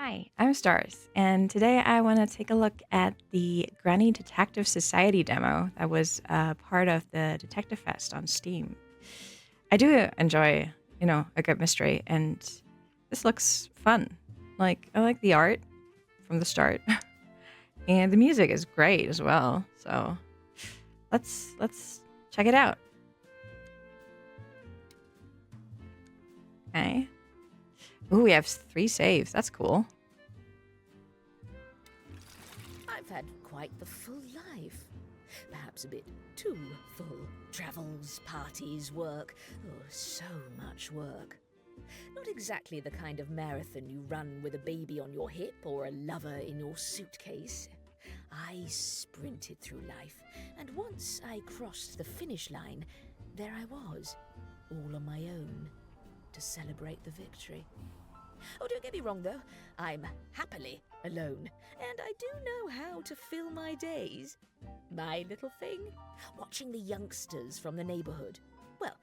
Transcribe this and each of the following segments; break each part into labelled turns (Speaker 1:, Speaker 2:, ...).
Speaker 1: Hi, I'm Stars, and today I want to take a look at the Granny Detective Society demo that was part of the Detective Fest on Steam. I do enjoy, a good mystery, and this looks fun. I like the art from the start, and the music is great as well. So let's check it out. Okay. Ooh, we have 3 saves. That's cool.
Speaker 2: I've had quite the full life. Perhaps a bit too full. Travels, parties, work. Oh, so much work. Not exactly the kind of marathon you run with a baby on your hip or a lover in your suitcase. I sprinted through life, and once I crossed the finish line, there I was, all on my own, to celebrate the victory. Oh, don't get me wrong, though. I'm happily alone, and I do know how to fill my days. My little thing? Watching the youngsters from the neighborhood. Well,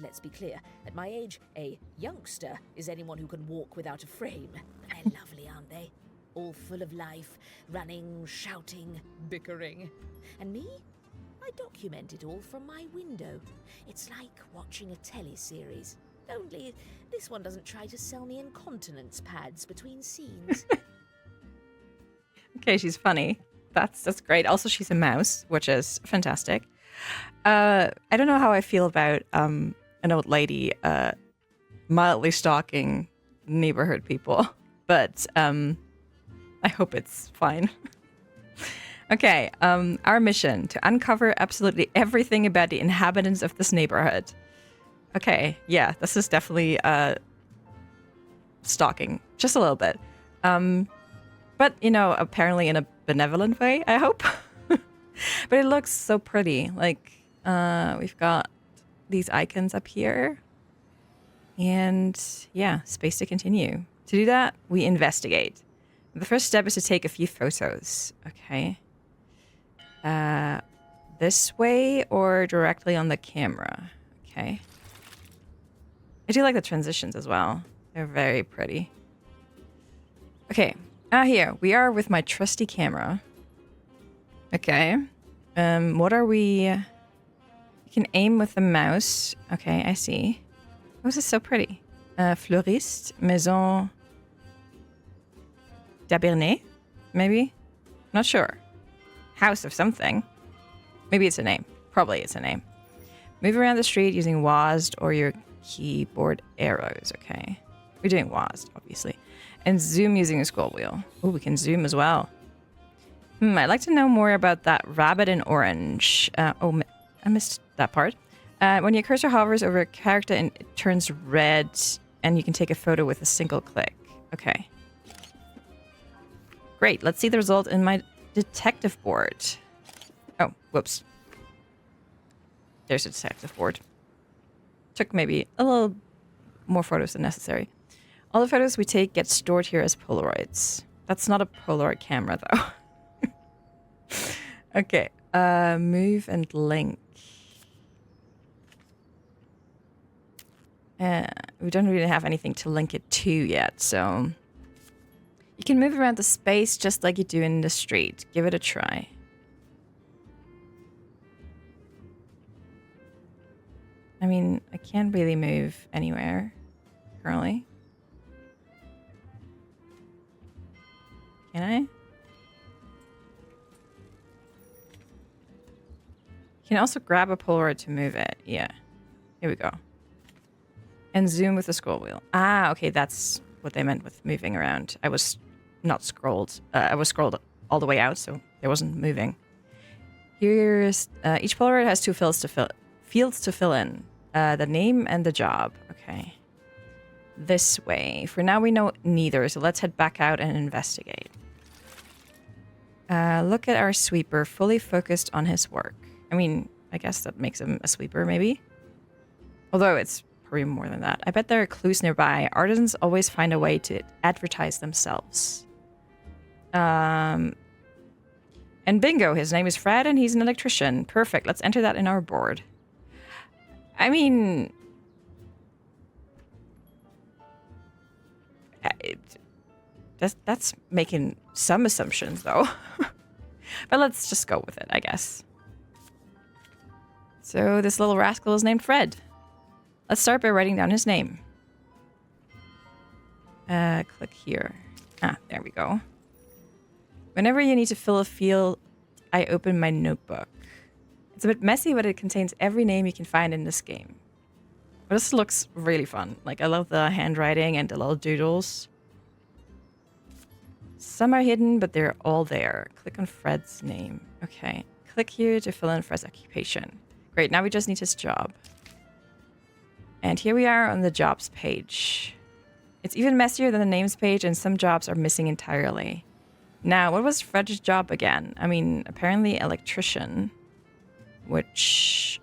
Speaker 2: let's be clear. At my age, a youngster is anyone who can walk without a frame. But they're lovely, aren't they? All full of life, running, shouting, bickering. And me? I document it all from my window. It's like watching a teleseries. Only this one doesn't try to sell me incontinence pads between scenes.
Speaker 1: Okay, she's funny. That's great. Also, she's a mouse, which is fantastic. I don't know how I feel about an old lady mildly stalking neighborhood people, but I hope it's fine. Okay, our mission to uncover absolutely everything about the inhabitants of this neighborhood. Okay, yeah, this is definitely stalking, just a little bit. But, apparently in a benevolent way, I hope. But it looks so pretty. We've got these icons up here. And, yeah, space to continue. To do that, we investigate. The first step is to take a few photos. Okay. This way or directly on the camera? Okay. I do like the transitions as well. They're very pretty. Okay. Here. We are with my trusty camera. Okay. What are we... You can aim with the mouse. Okay, I see. Oh, this is so pretty. Fleuriste, Maison d'Abernay, maybe? Not sure. House of something. Maybe it's a name. Probably it's a name. Move around the street using WASD or your keyboard arrows. Okay. We're doing WASD, obviously. And zoom using a scroll wheel. Oh, we can zoom as well. I'd like to know more about that rabbit in orange. I missed that part. When your cursor hovers over a character, and it turns red, and you can take a photo with a single click. Okay. Great. Let's see the result in my detective board. Oh, whoops. There's a detective board. Took maybe a little more photos than necessary. All the photos we take get stored here as Polaroids. That's not a Polaroid camera, though. Okay. Move and link. We don't really have anything to link it to yet, so... You can move around the space just like you do in the street. Give it a try. I mean, I can't really move anywhere currently. Can I? You can also grab a Polaroid to move it. Yeah. Here we go. And zoom with the scroll wheel. Ah, okay, that's what they meant with moving around. I was not scrolled. I was scrolled all the way out, so it wasn't moving. Here's each Polaroid has 2 fields to fill in. The name and the job. Okay. This way. For now, we know neither, so let's head back out and investigate. Look at our sweeper, fully focused on his work. I mean, I guess that makes him a sweeper, maybe? Although it's probably more than that. I bet there are clues nearby. Artisans always find a way to advertise themselves. And bingo, his name is Fred and he's an electrician. Perfect, let's enter that in our board. I mean... That's making some assumptions, though. But let's just go with it, I guess. So this little rascal is named Fred. Let's start by writing down his name. Click here. Ah, there we go. Whenever you need to fill a field, I open my notebook. It's a bit messy, but it contains every name you can find in this game. But this looks really fun. Like, I love the handwriting and the little doodles. Some are hidden, but they're all there. Click on Fred's name. Okay. Click here to fill in Fred's occupation. Great, now we just need his job. And here we are on the jobs page. It's even messier than the names page, and some jobs are missing entirely. Now, what was Fred's job again? I mean, apparently electrician, which,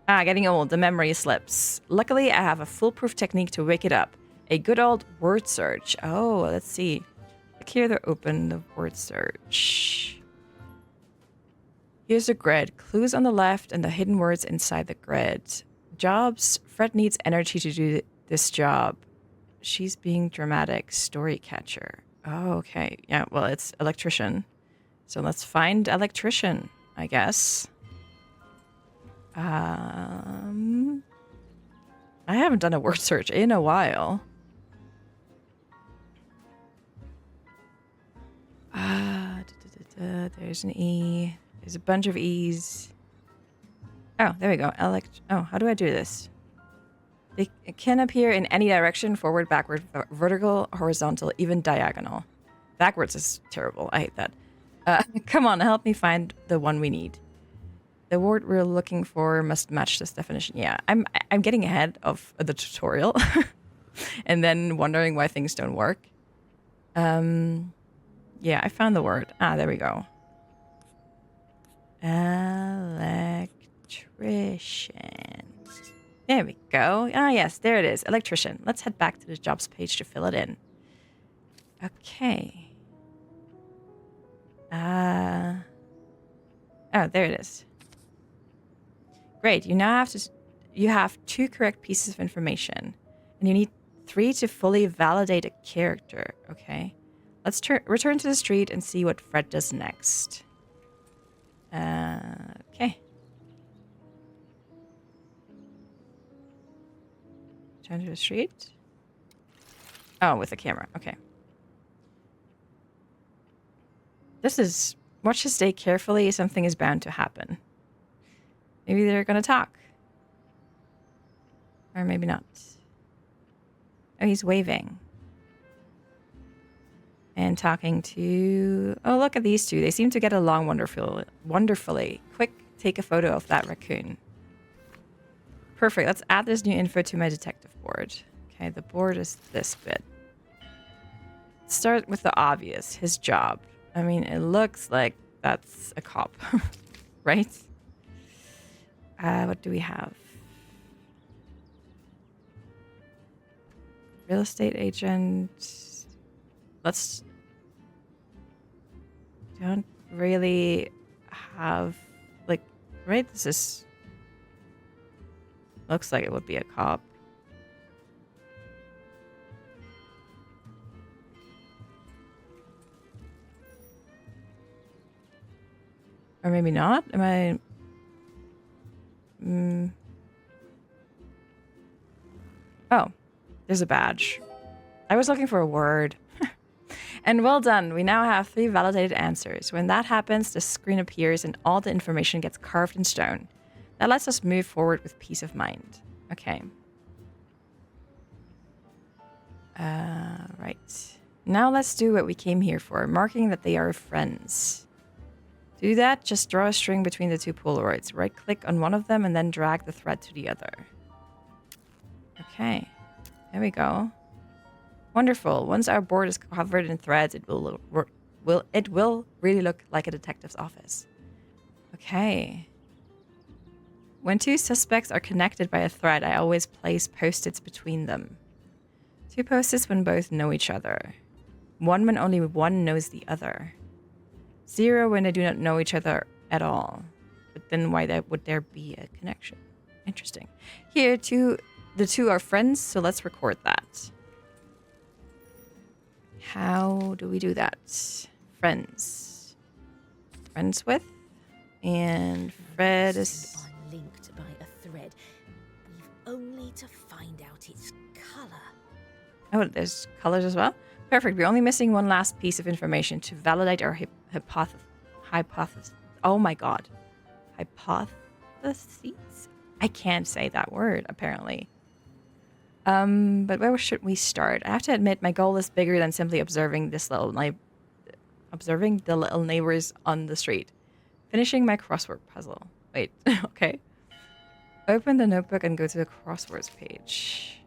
Speaker 1: getting old, the memory slips. Luckily, I have a foolproof technique to wake it up. A good old word search. Oh, let's see. Click here to open the word search. Here's a grid. Clues on the left and the hidden words inside the grid. Jobs. Fred needs energy to do this job. She's being dramatic. Story catcher. Oh, okay. Yeah, well, it's electrician. So let's find electrician, I guess. I haven't done a word search in a while. There's an E. There's a bunch of E's. Oh, there we go. How do I do this? They can appear in any direction, forward, backward, vertical, horizontal, even diagonal. Backwards is terrible. I hate that. Come on, help me find the one we need. The word we're looking for must match this definition. Yeah, I'm getting ahead of the tutorial and then wondering why things don't work. Yeah, I found the word. Ah, there we go. Electrician. There we go. Ah, yes, there it is. Electrician. Let's head back to the jobs page to fill it in. Okay. Oh, there it is. Great. You have 2 correct pieces of information, and you need 3 to fully validate a character. Okay. Let's return to the street and see what Fred does next. Okay. Turn to the street. Oh, with the camera. Okay. Watch this day carefully. Something is bound to happen. Maybe they're going to talk. Or maybe not. Oh, he's waving. And talking to... Oh, look at these two. They seem to get along wonderfully. Quick, take a photo of that raccoon. Perfect. Let's add this new info to my detective board. Okay, the board is this bit. Start with the obvious. His job. I mean, it looks like that's a cop. Right? What do we have? Real estate agent. Let's... Don't really have... Like, right? This is... Looks like it would be a cop. Or maybe not? Am I... Oh, there's a badge. I was looking for a word. And well done. We now have 3 validated answers. When that happens, the screen appears and all the information gets carved in stone. That lets us move forward with peace of mind. Okay. Right. Now let's do what we came here for, marking that they are friends. To do that, just draw a string between the 2 Polaroids. Right-click on one of them and then drag the thread to the other. Okay. There we go. Wonderful. Once our board is covered in threads, it will really look like a detective's office. Okay. When 2 suspects are connected by a thread, I always place post-its between them. 2 post-its when both know each other. 1 when only one knows the other. 0 when they do not know each other at all. But then why would there be a connection? Interesting. Here, 2 the two are friends, so let's record that. How do we do that? Friends. Friends with? And Fred is...
Speaker 2: I'm linked by a thread. We've only to find out its colour.
Speaker 1: Oh, there's colors as well? Perfect. We're only missing one last piece of information to validate our hypothesis. Oh my god. Hypotheses? I can't say that word, apparently. But where should we start? I have to admit, my goal is bigger than simply observing observing the little neighbors on the street. Finishing my crossword puzzle. Wait, okay. Open the notebook and go to the crosswords page.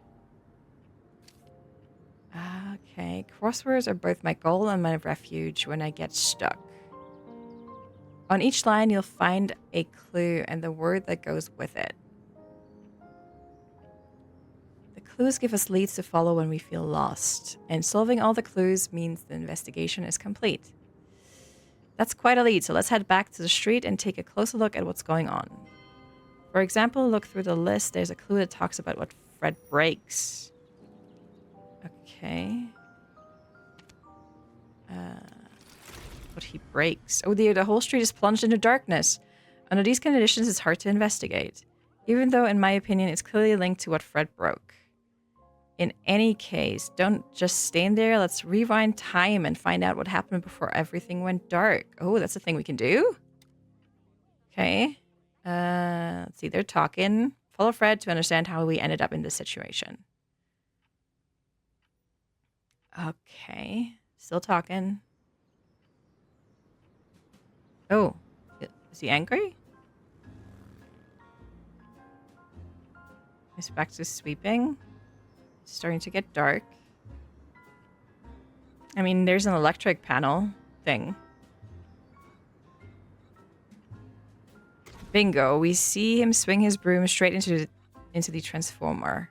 Speaker 1: Okay, crosswords are both my goal and my refuge when I get stuck. On each line, you'll find a clue and the word that goes with it. The clues give us leads to follow when we feel lost, and solving all the clues means the investigation is complete. That's quite a lead, so let's head back to the street and take a closer look at what's going on. For example, look through the list. There's a clue that talks about what Fred breaks. Okay. What he breaks. Oh dear, the whole street is plunged into darkness. Under these conditions, it's hard to investigate. Even though, in my opinion, it's clearly linked to what Fred broke. In any case, don't just stand there. Let's rewind time and find out what happened before everything went dark. Oh, that's a thing we can do? Okay. Let's see, they're talking. Follow Fred to understand how we ended up in this situation. Okay. Still talking. Oh. Is he angry? He's back to sweeping. It's starting to get dark. I mean, there's an electric panel thing. Bingo. We see him swing his broom straight into the transformer.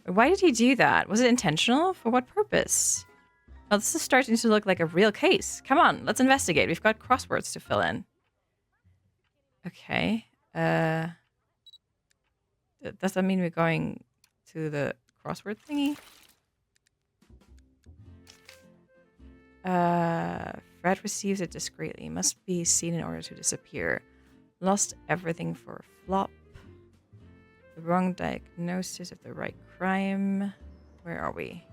Speaker 1: Why did he do that? Was it intentional? For what purpose? Well, this is starting to look like a real case. Come on, let's investigate. We've got crosswords to fill in. Okay. Does that mean we're going to the crossword thingy? Fred receives it discreetly. Must be seen in order to disappear. Lost everything for a flop. The wrong diagnosis of the right crime. Where are we?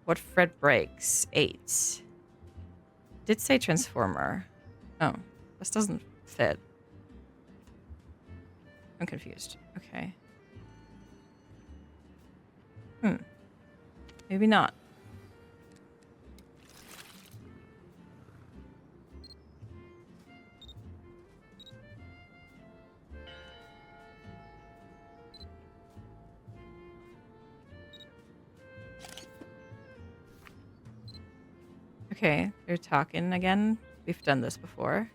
Speaker 1: What Fred breaks. 8. Did say transformer. Oh, this doesn't fit. I'm confused. Okay. Maybe not. Okay, they're talking again. We've done this before.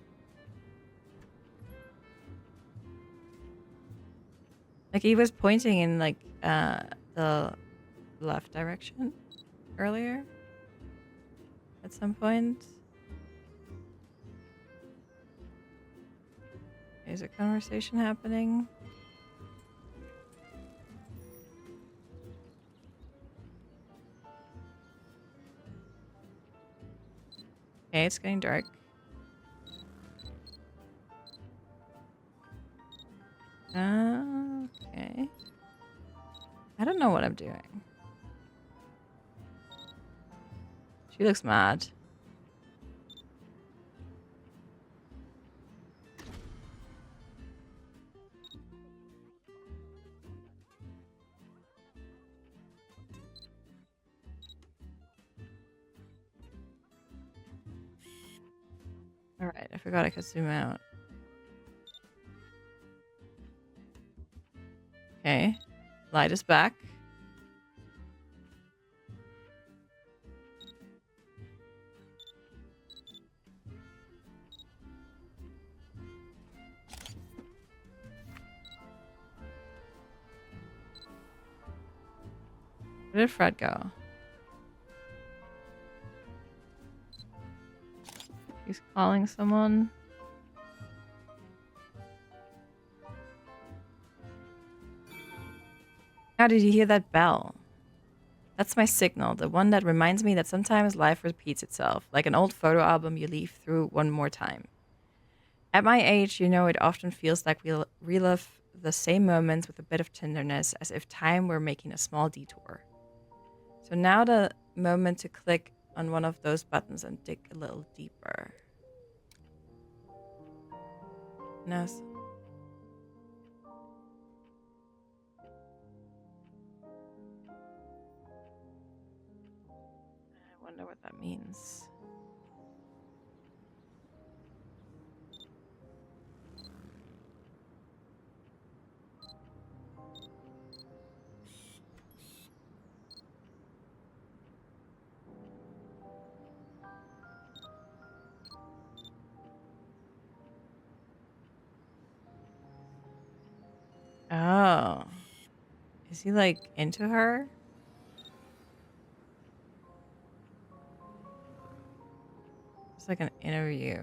Speaker 1: Like, he was pointing in, like, the left direction earlier. At some point. Is a conversation happening? Okay, it's getting dark. Okay. I don't know what I'm doing. She looks mad. Alright, I forgot I could zoom out. Okay. Light is back. Where did Fred go? He's calling someone. How did you hear that bell? That's my signal, the one that reminds me that sometimes life repeats itself, like an old photo album you leaf through one more time. At my age, you know, it often feels like we relive the same moments with a bit of tenderness, as if time were making a small detour. So now the moment to click on one of those buttons and dig a little deeper. No. I wonder what that means. Oh. Is he like into her? It's like an interview.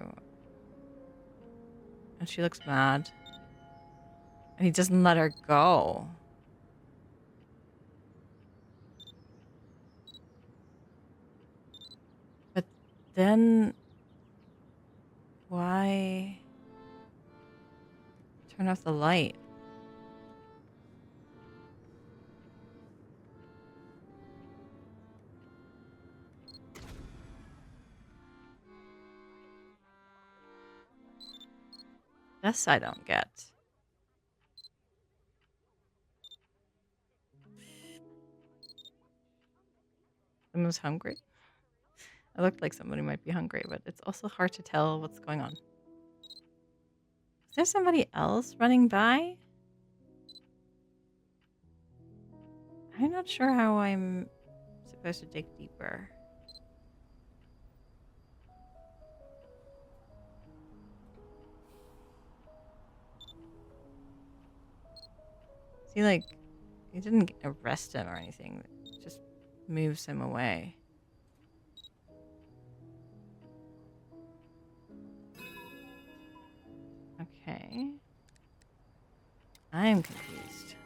Speaker 1: And she looks mad. And he doesn't let her go. But then why turn off the light? This I don't get. Someone's hungry. It looked like somebody might be hungry, but it's also hard to tell what's going on. Is there somebody else running by? I'm not sure how I'm supposed to dig deeper. See, like, he didn't arrest him or anything. It just moves him away. Okay. I'm confused.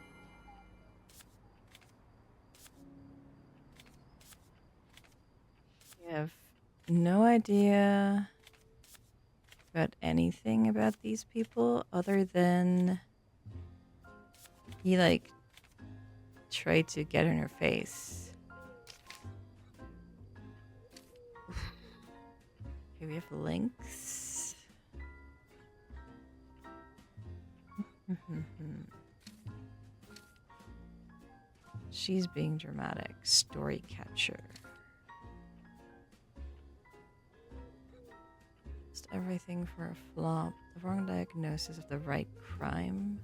Speaker 1: You have no idea about anything about these people other than he, like, tried to get in her face. Okay, we have links. She's being dramatic. Story catcher. Just everything for a flop. The wrong diagnosis of the right crime.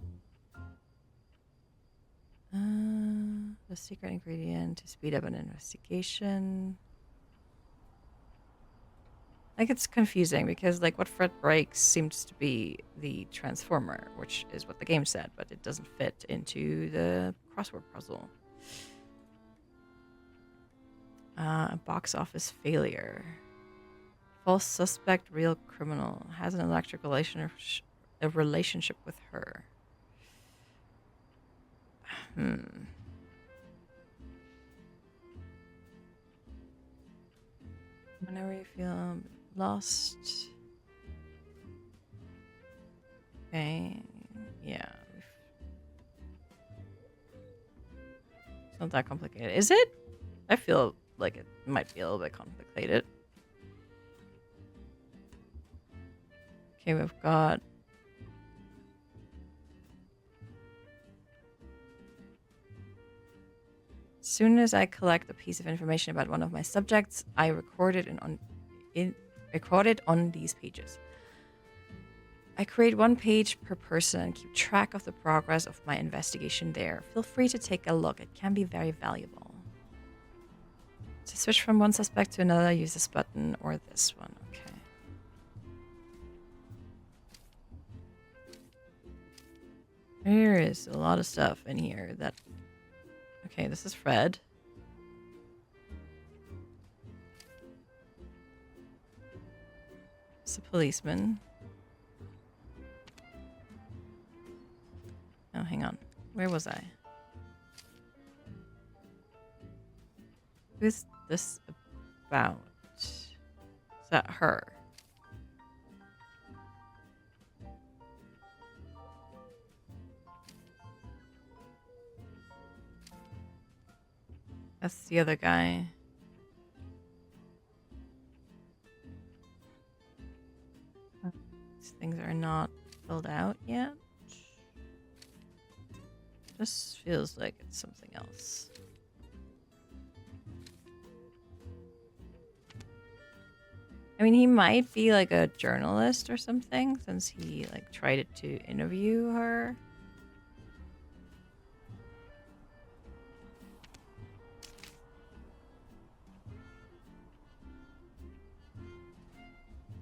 Speaker 1: The secret ingredient to speed up an investigation. Like, it's confusing because, like, what Fred breaks seems to be the transformer, which is what the game said, but it doesn't fit into the crossword puzzle. Box office failure. False suspect, real criminal. Has an electric relationship with her. Whenever you feel lost. Okay. Yeah. It's not that complicated. Is it? I feel like it might be a little bit complicated. Okay, we've got... As soon as I collect a piece of information about one of my subjects, I record it on these pages. I create one page per person and keep track of the progress of my investigation there. Feel free to take a look. It can be very valuable. To switch from one suspect to another, use this button or this one. Okay. There is a lot of stuff in here that... Okay, this is Fred. It's a policeman. Oh, hang on. Where was I? Who's this about? Is that her? That's the other guy. These things are not filled out yet. This feels like it's something else. I mean, he might be like a journalist or something since he like tried to interview her.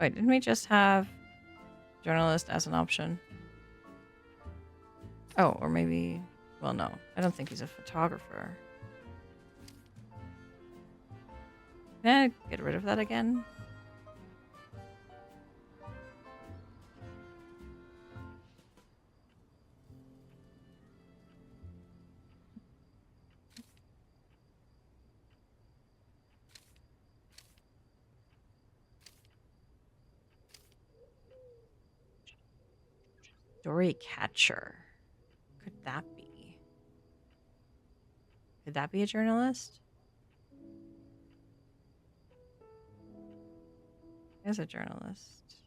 Speaker 1: Wait, didn't we just have journalist as an option? Oh, or maybe... Well, no. I don't think he's a photographer. Can I get rid of that again? Story catcher. Could that be? Could that be a journalist? There's a journalist.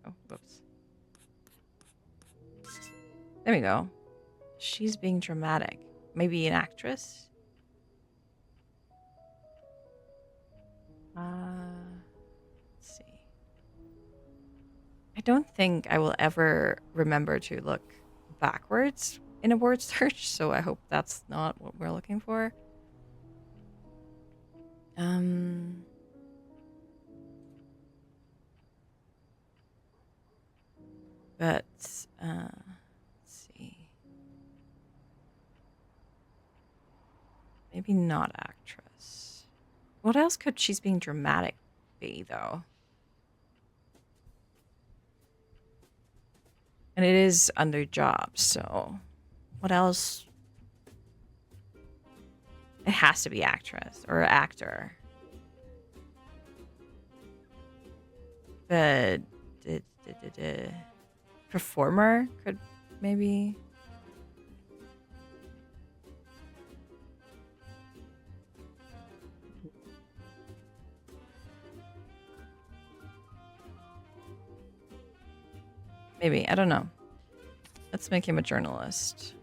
Speaker 1: Oh, whoops. There we go. She's being dramatic. Maybe an actress? Let's see. I don't think I will ever remember to look backwards in a word search, so I hope that's not what we're looking for. But let's see. Maybe not actress. What else could she's being dramatic be, though? And it is under jobs, so what else? It has to be actress or actor. But performer could maybe. Maybe, I don't know. Let's make him a journalist.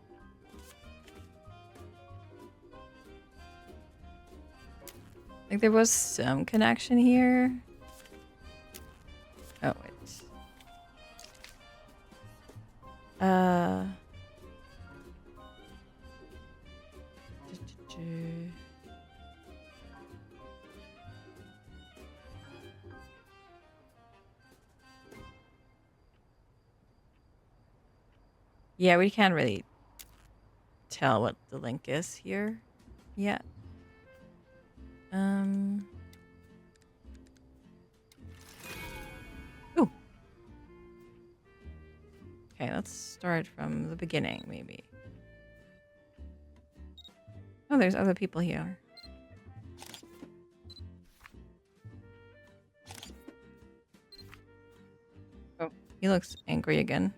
Speaker 1: I think there was some connection here. Oh, wait. Yeah, we can't really tell what the link is here yet. Ooh. Okay, let's start from the beginning, maybe. Oh, there's other people here. Oh, he looks angry again.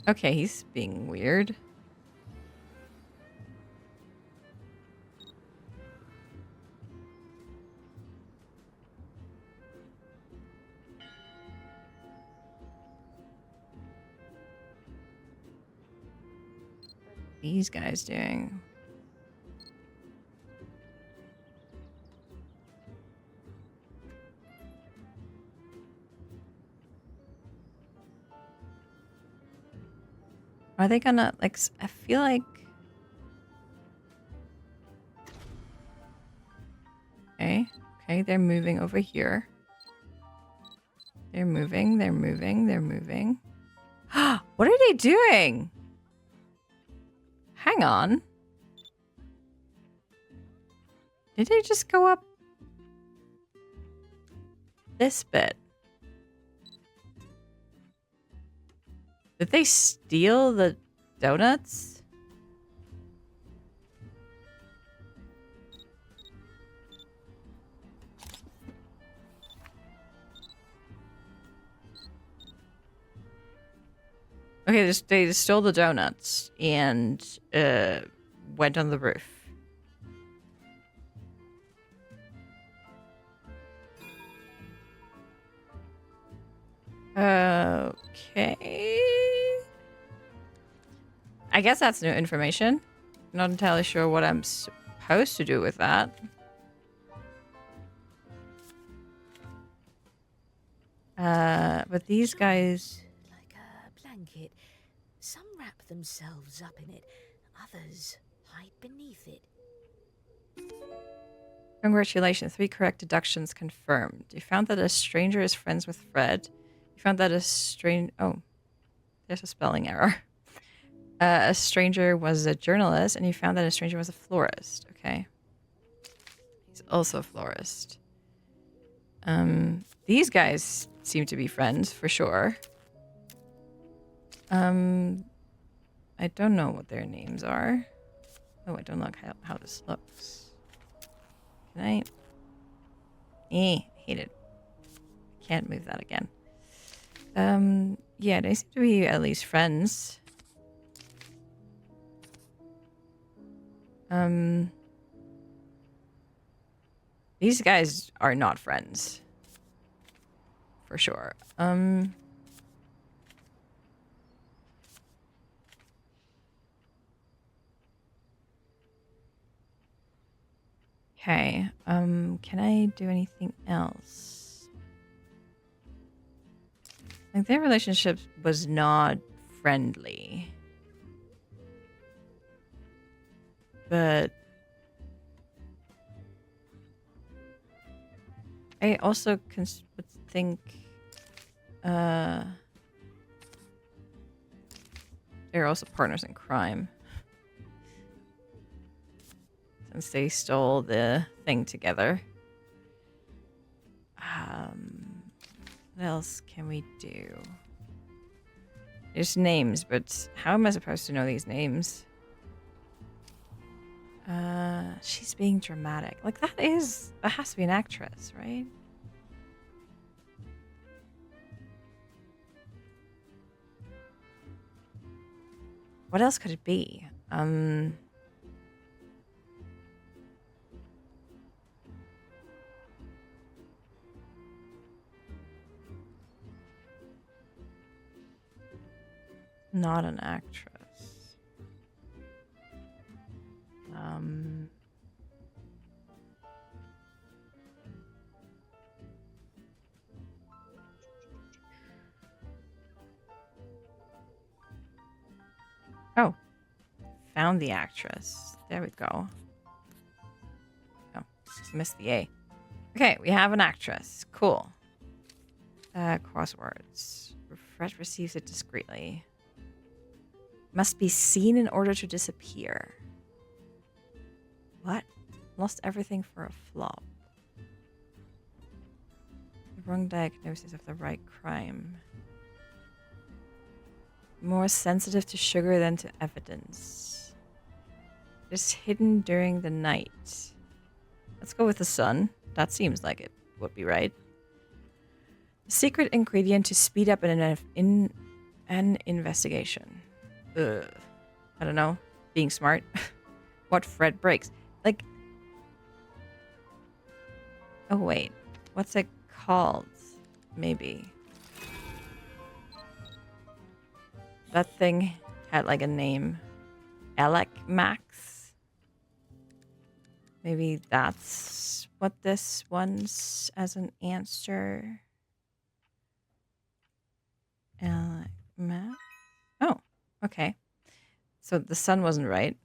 Speaker 1: Okay, he's being weird. These guys doing? Are they gonna, like, I feel like... Okay, they're moving over here. They're moving. What are they doing? Hang on. Did they just go up this bit? Did they steal the donuts? Okay, they just stole the donuts and went on the roof. Okay. I guess that's new information. Not entirely sure what I'm supposed to do with that. But these guys...
Speaker 2: Like a blanket. Some wrap themselves up in it, others hide beneath it.
Speaker 1: Congratulations, 3 correct deductions confirmed. You found that a stranger is friends with Fred. You found that oh, there's a spelling error. A stranger was a journalist, and you found that a stranger was a florist. Okay. He's also a florist. These guys seem to be friends, for sure. I don't know what their names are. Oh, I don't like how this looks. Can I? Hate it. Can't move that again. Yeah, they seem to be at least friends. These guys are not friends. For sure. Okay. Can I do anything else? Like, their relationship was not friendly. But I also would think they're also partners in crime. Since they stole the thing together. What else can we do? There's names, but how am I supposed to know these names? She's being dramatic. Like, that has to be an actress, right? What else could it be? Not an actress. Oh, found the actress. There we go. Oh, missed the A. Okay, we have an actress. Cool. Crosswords. Fred receives it discreetly. Must be seen in order to disappear. What? Lost everything for a flop. The wrong diagnosis of the right crime. More sensitive to sugar than to evidence. Just hidden during the night. Let's go with the sun. That seems like it would be right. The secret ingredient to speed up an investigation. Ugh. I don't know. Being smart. What Fred breaks. Like... Oh, wait. What's it called? Maybe. That thing had like a name. Alec Max? Maybe that's what this one's as an answer. Alec Max? Oh, okay. So the sun wasn't right.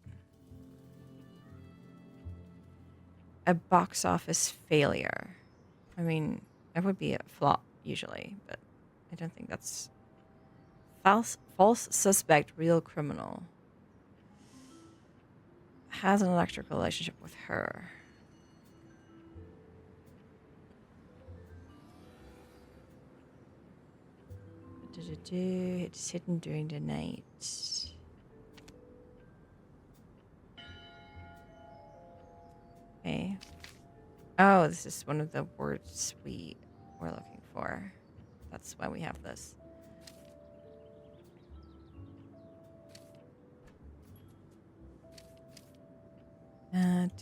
Speaker 1: A box office failure. I mean, that would be a flop usually, but I don't think that's False suspect, real criminal. Has an electrical relationship with her. It's hidden during the night. Okay. Oh, this is one of the words we were looking for. That's why we have this.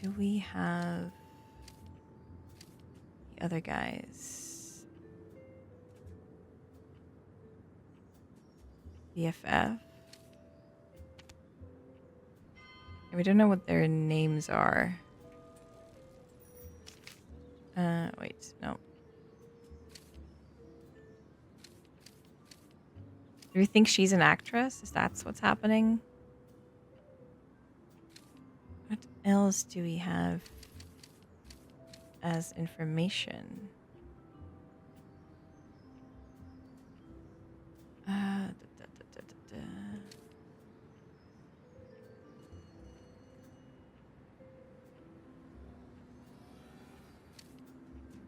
Speaker 1: Do we have the other guys? BFF? We don't know what their names are. Wait, no. Do we think she's an actress? Is that what's happening? What else do we have as information?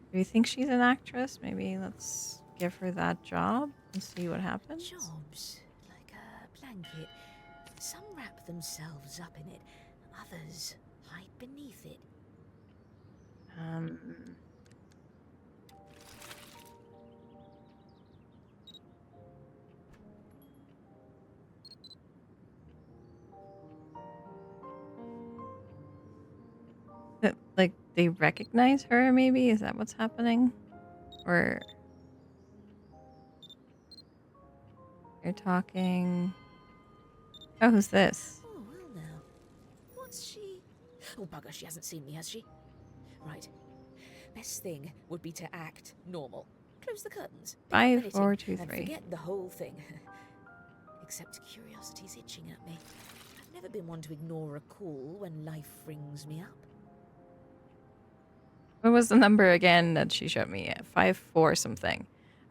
Speaker 1: Do you think she's an actress? Maybe let's give her that job and see what happens.
Speaker 2: Jobs, like a blanket. Some wrap themselves up in it, others hide beneath it.
Speaker 1: Like they recognize her, maybe? Is that what's happening? Or you're talking. Oh, who's this?
Speaker 2: Oh, well now. What's she? Oh, bugger, she hasn't seen me, has she? Right. Best thing would be to act normal. Close the curtains.
Speaker 1: 5, 4, 2,
Speaker 2: and
Speaker 1: 3.
Speaker 2: forget the whole thing. Except curiosity's itching at me. I've never been one to ignore a call when life rings me up.
Speaker 1: What was the number again that she showed me? 5, 4 something.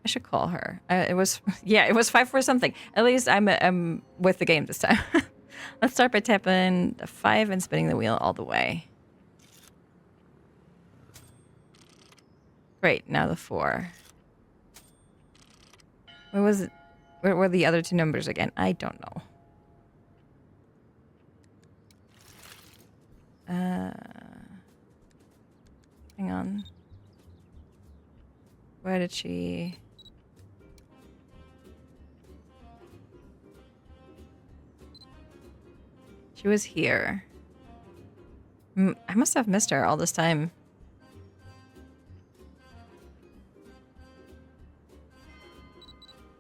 Speaker 1: I should call her. It was it was 5, 4 something. At least I'm with the game this time. Let's start by tapping the 5 and spinning the wheel all the way. Great. Now the 4. What was it? What were the other two numbers again? I don't know. Hang on. Where did she... She was here. I must have missed her all this time.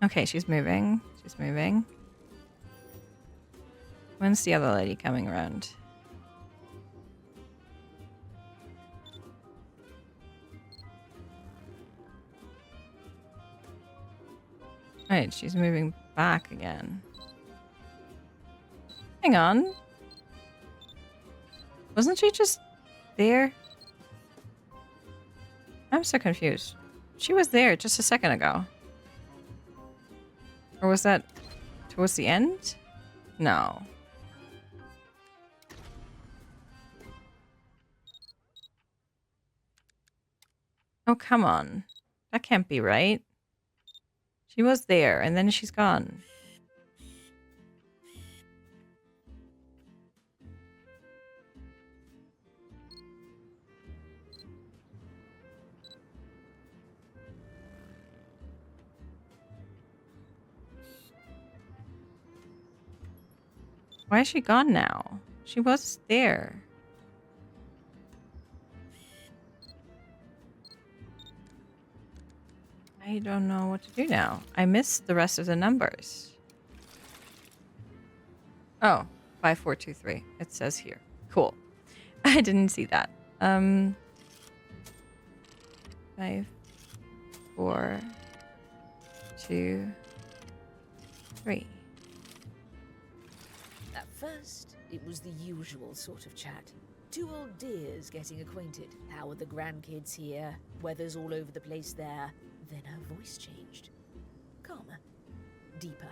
Speaker 1: Okay, she's moving. She's moving. When's the other lady coming around? Right, she's moving back again. Hang on. Wasn't she just there? I'm so confused. She was there just a second ago. Or was that towards the end? No. Oh, come on. That can't be right. She was there, and then she's gone. Why is she gone now? She was there. I don't know what to do now. I missed the rest of the numbers. Oh, 5, 4, 2, 3. It says here. Cool. I didn't see that. 5, 4, 2, 3.
Speaker 2: At first, it was the usual sort of chat. Two old dears getting acquainted. How are the grandkids here? Weather's all over the place there. Then her voice changed. Calmer. Deeper.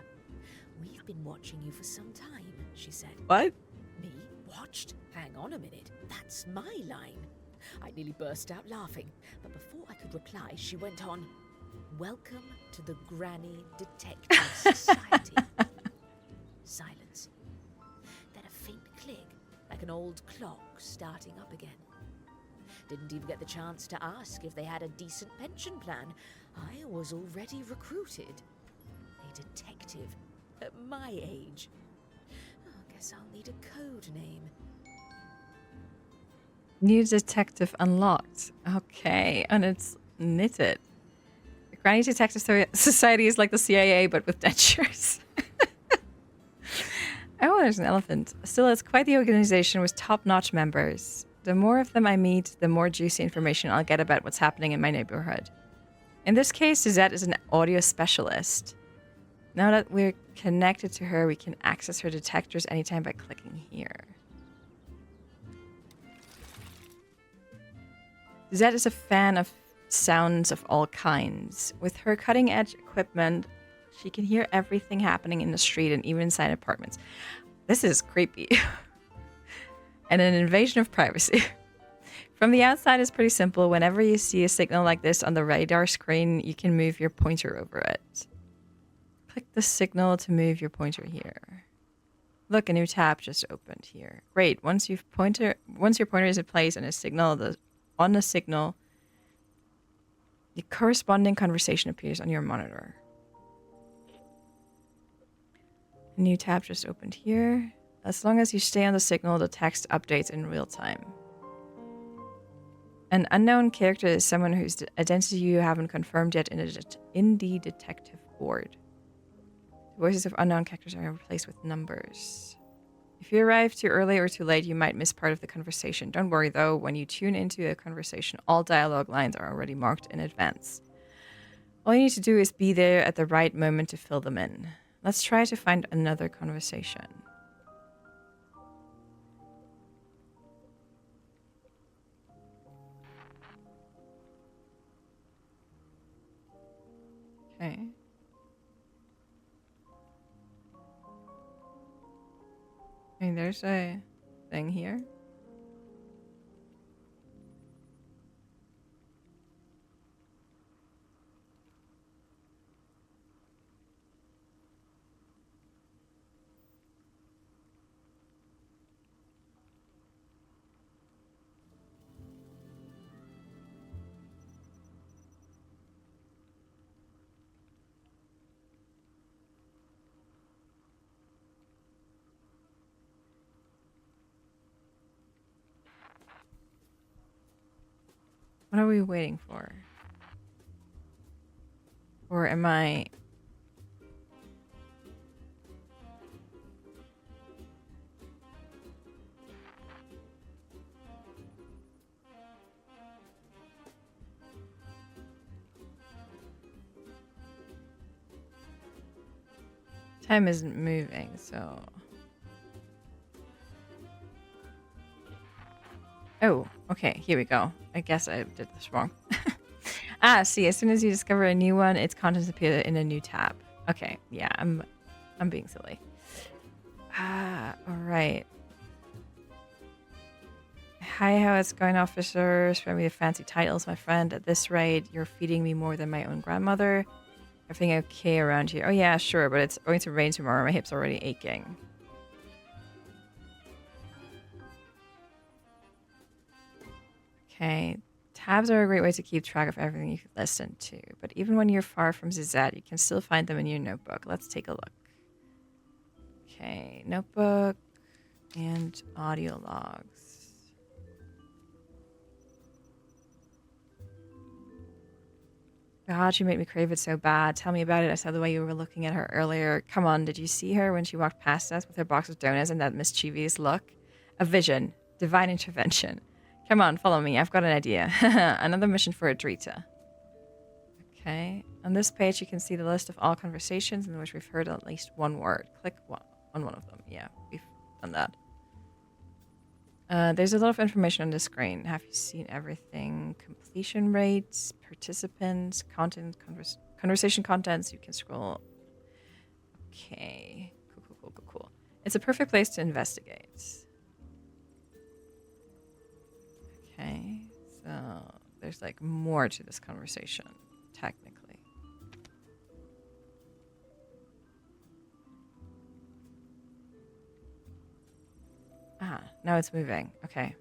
Speaker 2: I've been watching you for some time, she said.
Speaker 1: What?
Speaker 2: Me? Watched? Hang on a minute. That's my line. I nearly burst out laughing, but before I could reply, she went on, "Welcome to the Granny Detective Society." Silence. Then a faint click, like an old clock starting up again. Didn't even get the chance to ask if they had a decent pension plan. I was already recruited. A detective at my age. Oh, guess I'll need a code name.
Speaker 1: New detective unlocked. Okay, and it's knitted. The Granny Detective Society is like the CIA, but with dentures. Oh, there's an elephant. Still, it's quite the organization with top-notch members. The more of them I meet, the more juicy information I'll get about what's happening in my neighborhood. In this case, Suzette is an audio specialist. Now that we're connected to her, we can access her detectors anytime by clicking here. Suzette is a fan of sounds of all kinds. With her cutting-edge equipment, she can hear everything happening in the street and even inside apartments. This is creepy. And an invasion of privacy. From the outside, it's pretty simple. Whenever you see a signal like this on the radar screen, you can move your pointer over it. Click the signal to move your pointer here. Look, a new tab just opened here. Great. Once your pointer is in place and on the signal, the corresponding conversation appears on your monitor. A new tab just opened here. As long as you stay on the signal, the text updates in real time. An unknown character is someone whose identity you haven't confirmed yet in the detective board. The voices of unknown characters are replaced with numbers. If you arrive too early or too late, you might miss part of the conversation. Don't worry though, when you tune into a conversation, all dialogue lines are already marked in advance. All you need to do is be there at the right moment to fill them in. Let's try to find another conversation. Okay. I mean, there's a thing here. What are we waiting for? Or am I... Time isn't moving, so... Oh, okay, here we go. I guess I did this wrong. See, as soon as you discover a new one, its contents appear in a new tab. Okay, yeah, I'm being silly. Alright. Hi, how it's going, officer? Spare me the fancy titles, my friend. At this rate, you're feeding me more than my own grandmother. Everything okay around here? Oh yeah, sure, but it's going to rain tomorrow. My hip's already aching. Okay. Tabs are a great way to keep track of everything you could listen to, but even when you're far from Zizat, you can still find them in your notebook. Let's take a look. Okay, notebook and audio logs. God, she made me crave it so bad. Tell me about it. I saw the way you were looking at her earlier. Come on, did you see her when she walked past us with her box of donuts and that mischievous look? A vision. Divine intervention. Come on, follow me. I've got an idea. Another mission for Adrita. Okay. On this page, you can see the list of all conversations in which we've heard at least one word. Click on one of them. Yeah, we've done that. There's a lot of information on the screen. Have you seen everything? Completion rates, participants, content, conversation contents. You can scroll. Okay. It's a perfect place to investigate. Okay, so there's like more to this conversation, technically. Ah, now it's moving. Okay.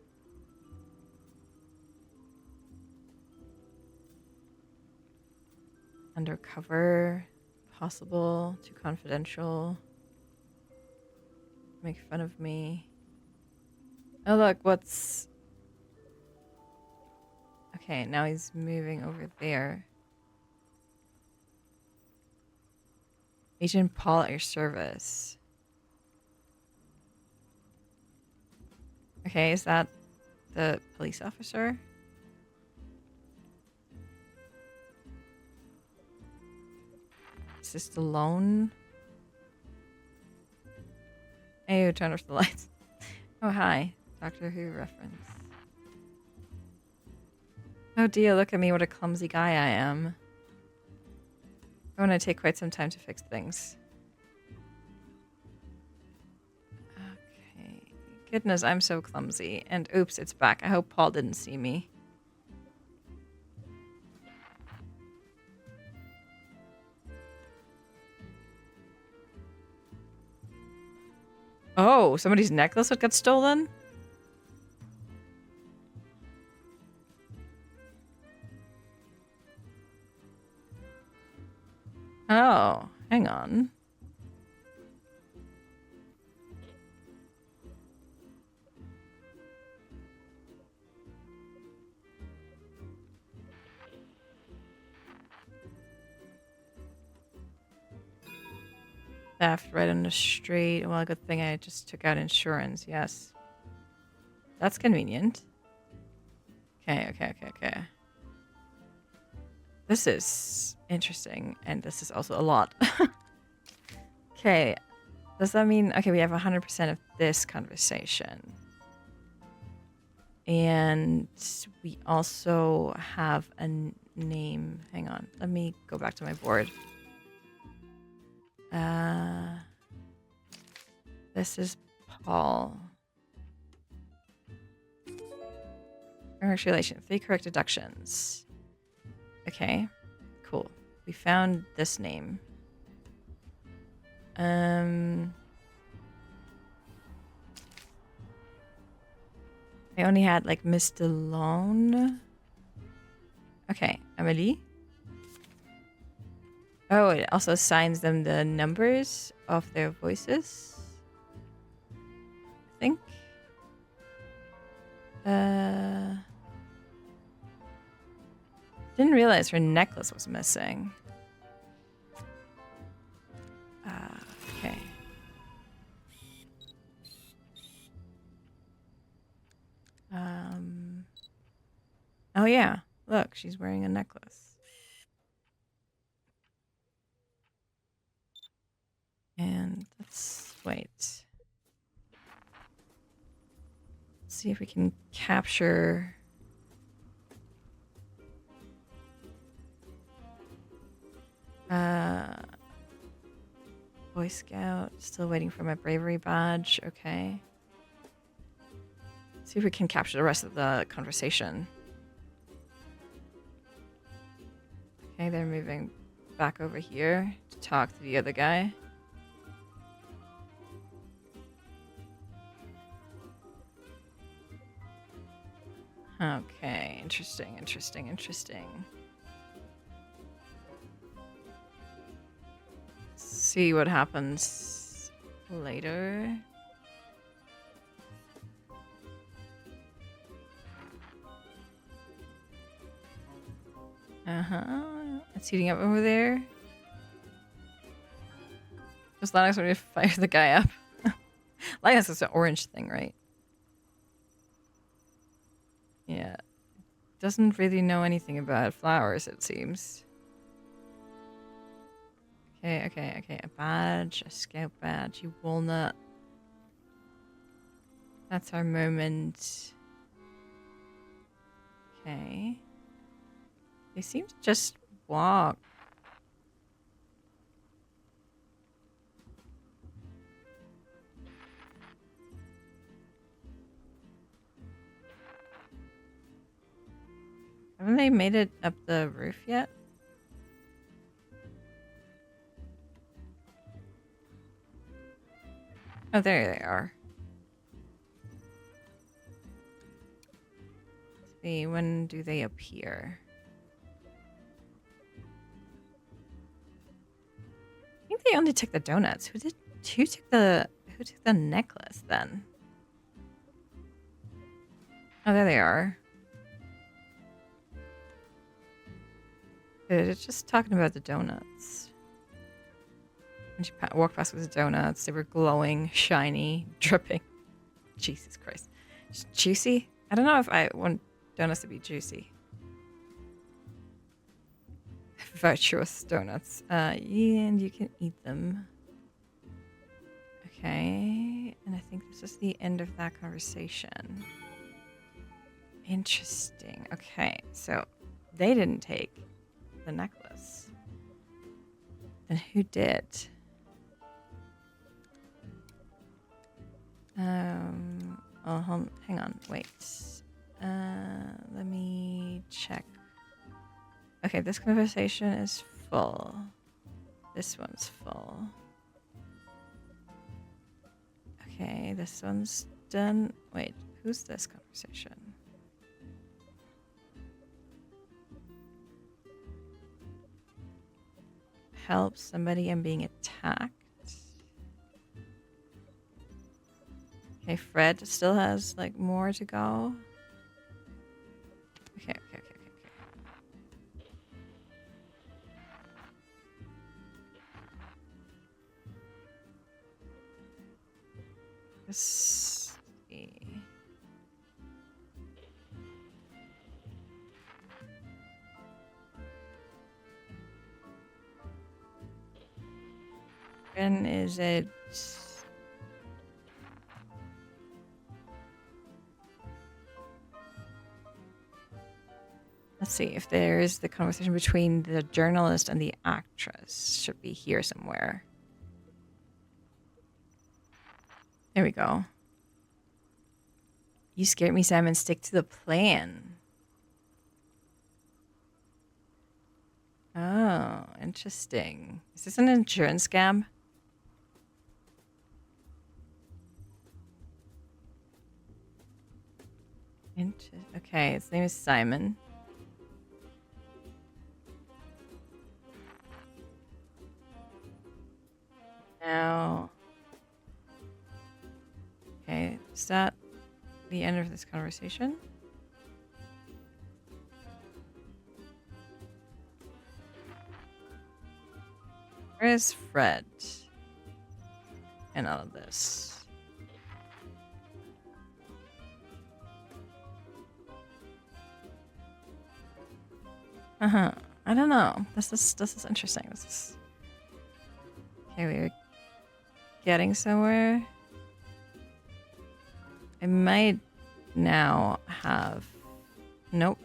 Speaker 1: Undercover, possible, too confidential. Make fun of me. Oh, look, what's... Okay, now he's moving over there. Agent Paul at your service. Okay, is that the police officer? Is this Stallone? Hey, turn off the lights. Oh, hi. Doctor Who reference. Oh dear, look at me, what a clumsy guy I am. I want to take quite some time to fix things. Okay. Goodness, I'm so clumsy. And oops, it's back. I hope Paul didn't see me. Oh, somebody's necklace would get stolen? Oh, hang on. Theft right on the street. Well, good thing I just took out insurance. Yes. That's convenient. Okay. This is interesting, and this is also a lot. Okay. Does that mean... Okay, we have 100% of this conversation. And we also have a name. Hang on. Let me go back to my board. This is Paul. Correct relation. 3 correct deductions. Okay. Cool. We found this name. I only had like Miss Stallone. Okay, Emily. Oh, it also assigns them the numbers of their voices. I think. Didn't realize her necklace was missing. Okay. Oh yeah, look, she's wearing a necklace. And let's wait. Let's see if we can capture... Boy Scout, still waiting for my bravery badge. Okay. See if we can capture the rest of the conversation. Okay, they're moving back over here to talk to the other guy. Okay, interesting. See what happens later. It's heating up over there. Just Linux ready to fire the guy up. Linux is an orange thing, right? Yeah. Doesn't really know anything about flowers, it seems. Okay. A badge, a scout badge, a walnut. That's our moment. Okay. They seem to just walk. Haven't they made it up the roof yet? Oh, there they are. Let's see, when do they appear? I think they only took the donuts. Who took the necklace then? Oh, there they are. They're just talking about the donuts. When she walked past with the donuts, they were glowing, shiny, dripping. Jesus Christ. Just juicy? I don't know if I want donuts to be juicy. Virtuous donuts. And you can eat them. Okay. And I think this is the end of that conversation. Interesting. Okay. So they didn't take the necklace. Then who did? Oh, hang on. Wait. Let me check. Okay, this conversation is full. This one's full. Okay, this one's done. Wait, who's this conversation? Help somebody and being attacked. Okay, Fred still has like more to go. Okay. Let's see. When is it? Let's see if there is the conversation between the journalist and the actress. Should be here somewhere. There we go. You scared me, Simon. Stick to the plan. Oh, interesting. Is this an insurance scam? Okay, his name is Simon. Now, okay, is that the end of this conversation? Where is Fred in all of this? I don't know. This is interesting. This is okay. We're getting somewhere. I might now have. Nope.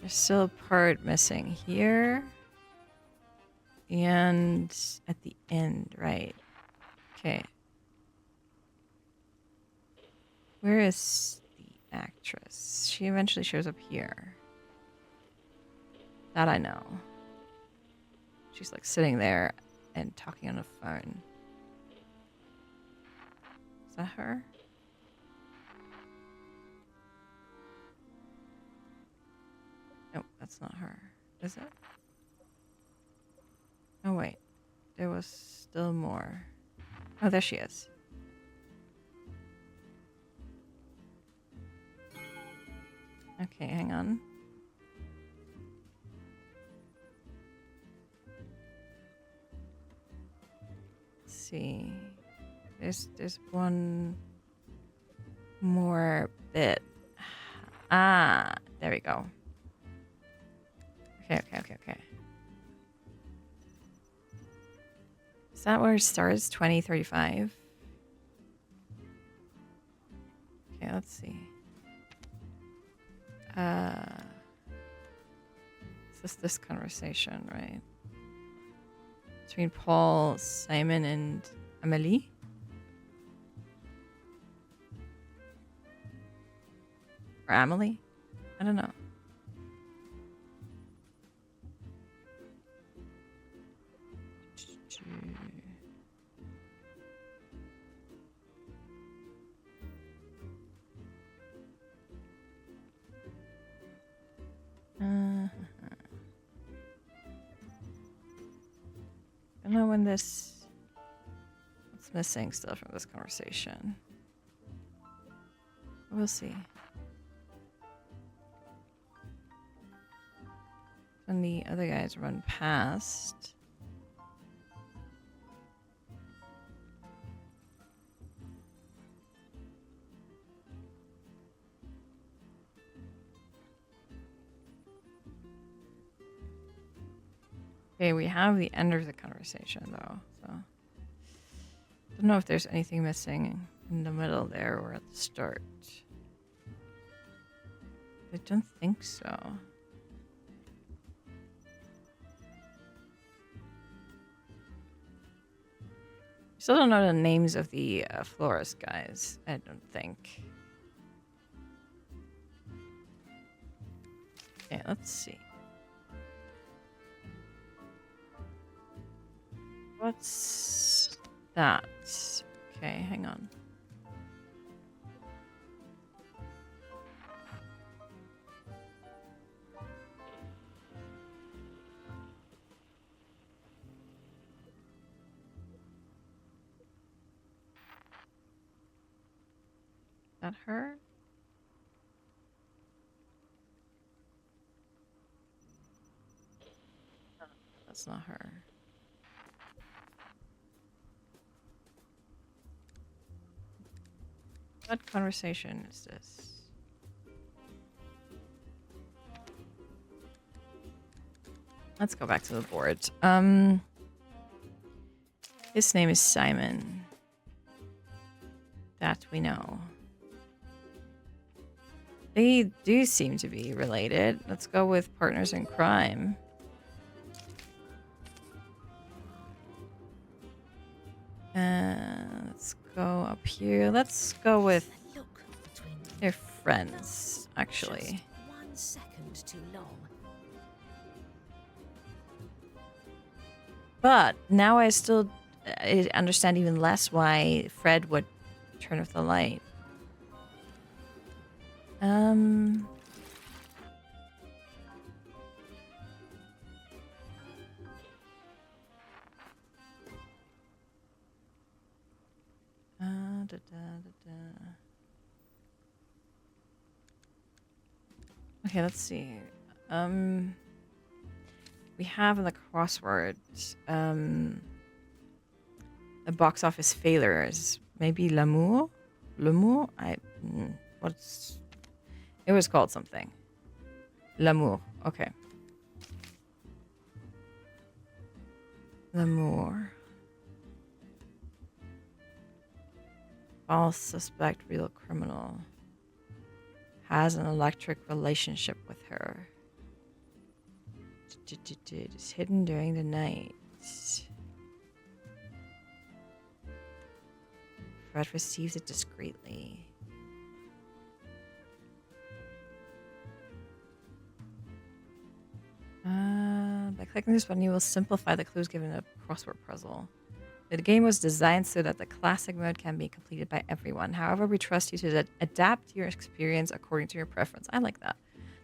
Speaker 1: There's still a part missing here. And at the end, right? Okay. Where is the actress? She eventually shows up here. That I know. She's like sitting there and talking on the phone. Is that her? Nope, that's not her. Is it? Oh, wait. There was still more. Oh, there she is. Okay, hang on. Let's see. There's one more bit. Ah, there we go. Okay. Is that where it starts? 2035? Okay, let's see. This conversation, right? Between Paul, Simon, and Amelie? Or Amelie? I don't know. don't know when this... What's missing still from this conversation? We'll see. When the other guys run past... Okay, we have the end of the conversation, though, so... Don't know if there's anything missing in the middle there or at the start. I don't think so. Still don't know the names of the florist guys, I don't think. Okay, let's see. What's that? Okay, hang on. Is that her? That's not her. What conversation is this? Let's go back to the board. His name is Simon. That we know. They do seem to be related. Let's go with partners in crime. Let's go up here. Let's go with their friends, actually.
Speaker 2: Just 1 second too long.
Speaker 1: But now I still understand even less why Fred would turn off the light. Okay, let's see. We have in the crossword the box office failures. Maybe L'amour? L'amour? What's... It was called something. L'amour. Okay. L'amour. False suspect, real criminal. Has an electric relationship with her. It's hidden during the night. Fred receives it discreetly. By clicking this button, you will simplify the clues given a crossword puzzle. The game was designed so that the classic mode can be completed by everyone. However, we trust you to adapt your experience according to your preference. I like that.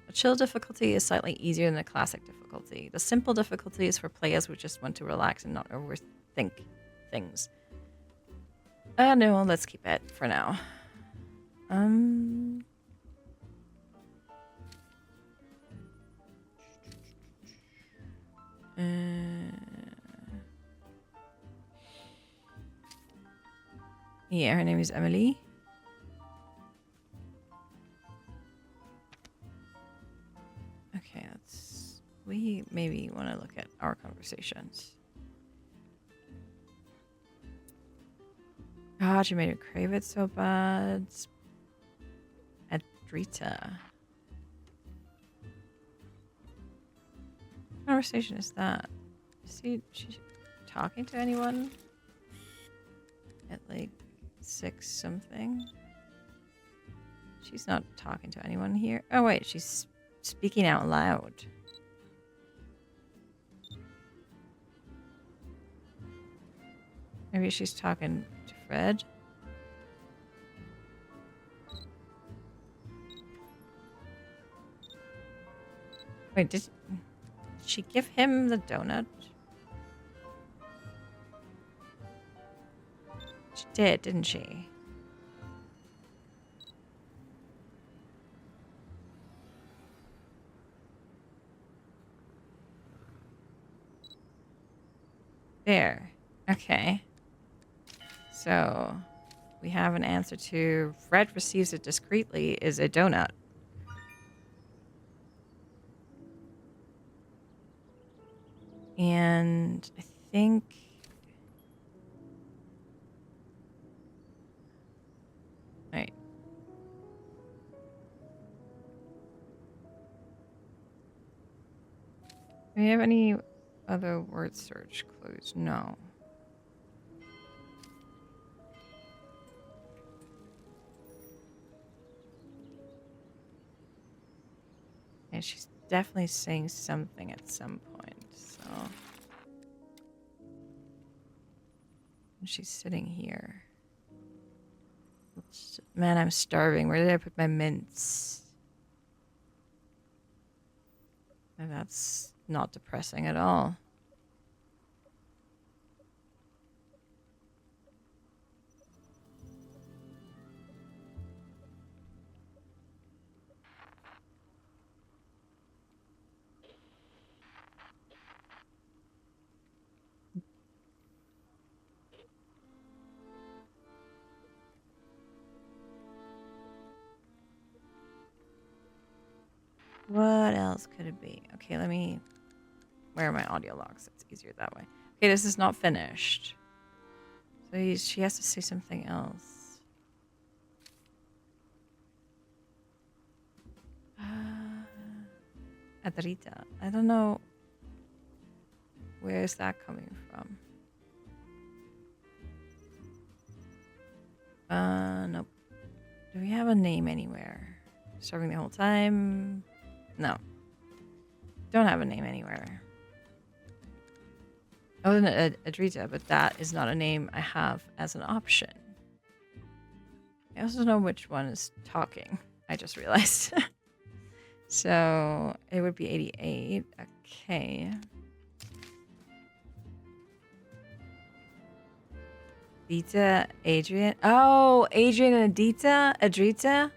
Speaker 1: The chill difficulty is slightly easier than the classic difficulty. The simple difficulty is for players who just want to relax and not overthink things. No, let's keep it for now. Yeah, her name is Emily. Okay, we maybe want to look at our conversations. God, you made her crave it so bad. Adrita. What conversation is that? Is she talking to anyone? At like 6 something? She's not talking to anyone here. Oh wait, she's speaking out loud. Maybe she's talking to Fred. Wait, did she give him the donut? did, didn't she? There. Okay. So we have an answer to Fred receives it discreetly is a donut. And I think... Right. Do we have any other word search clues? No. And she's definitely saying something at some point, so... She's sitting here. Man, I'm starving. Where did I put my mints? And that's not depressing at all. What else could it be? Okay, let me... Where are my audio logs? It's easier that way. Okay, this is not finished. So she has to say something else. Adrita. I don't know. Where is that coming from? Nope. Do we have a name anywhere? Serving the whole time? No. Don't have a name anywhere. Oh, Adrita, but that is not a name I have as an option. I also know which one is talking. I just realized. So it would be 88. Okay. Dita, Adrian. Oh, Adrian and Adita? Adrita?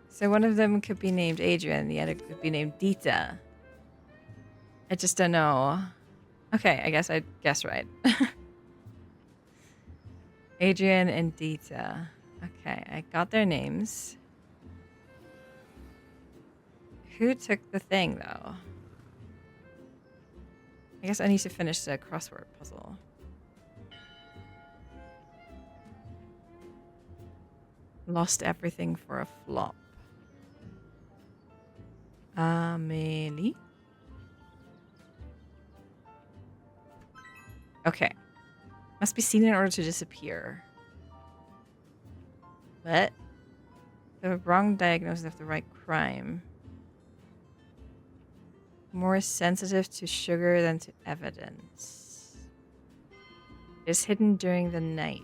Speaker 1: So one of them could be named Adrian, the other could be named Dita. I just don't know. Okay, I guess I guessed right. Adrian and Dita. Okay, I got their names. Who took the thing, though? I guess I need to finish the crossword puzzle. Lost everything for a flop. Amélie? Okay. Must be seen in order to disappear. What? The wrong diagnosis of the right crime. More sensitive to sugar than to evidence. Is hidden during the night.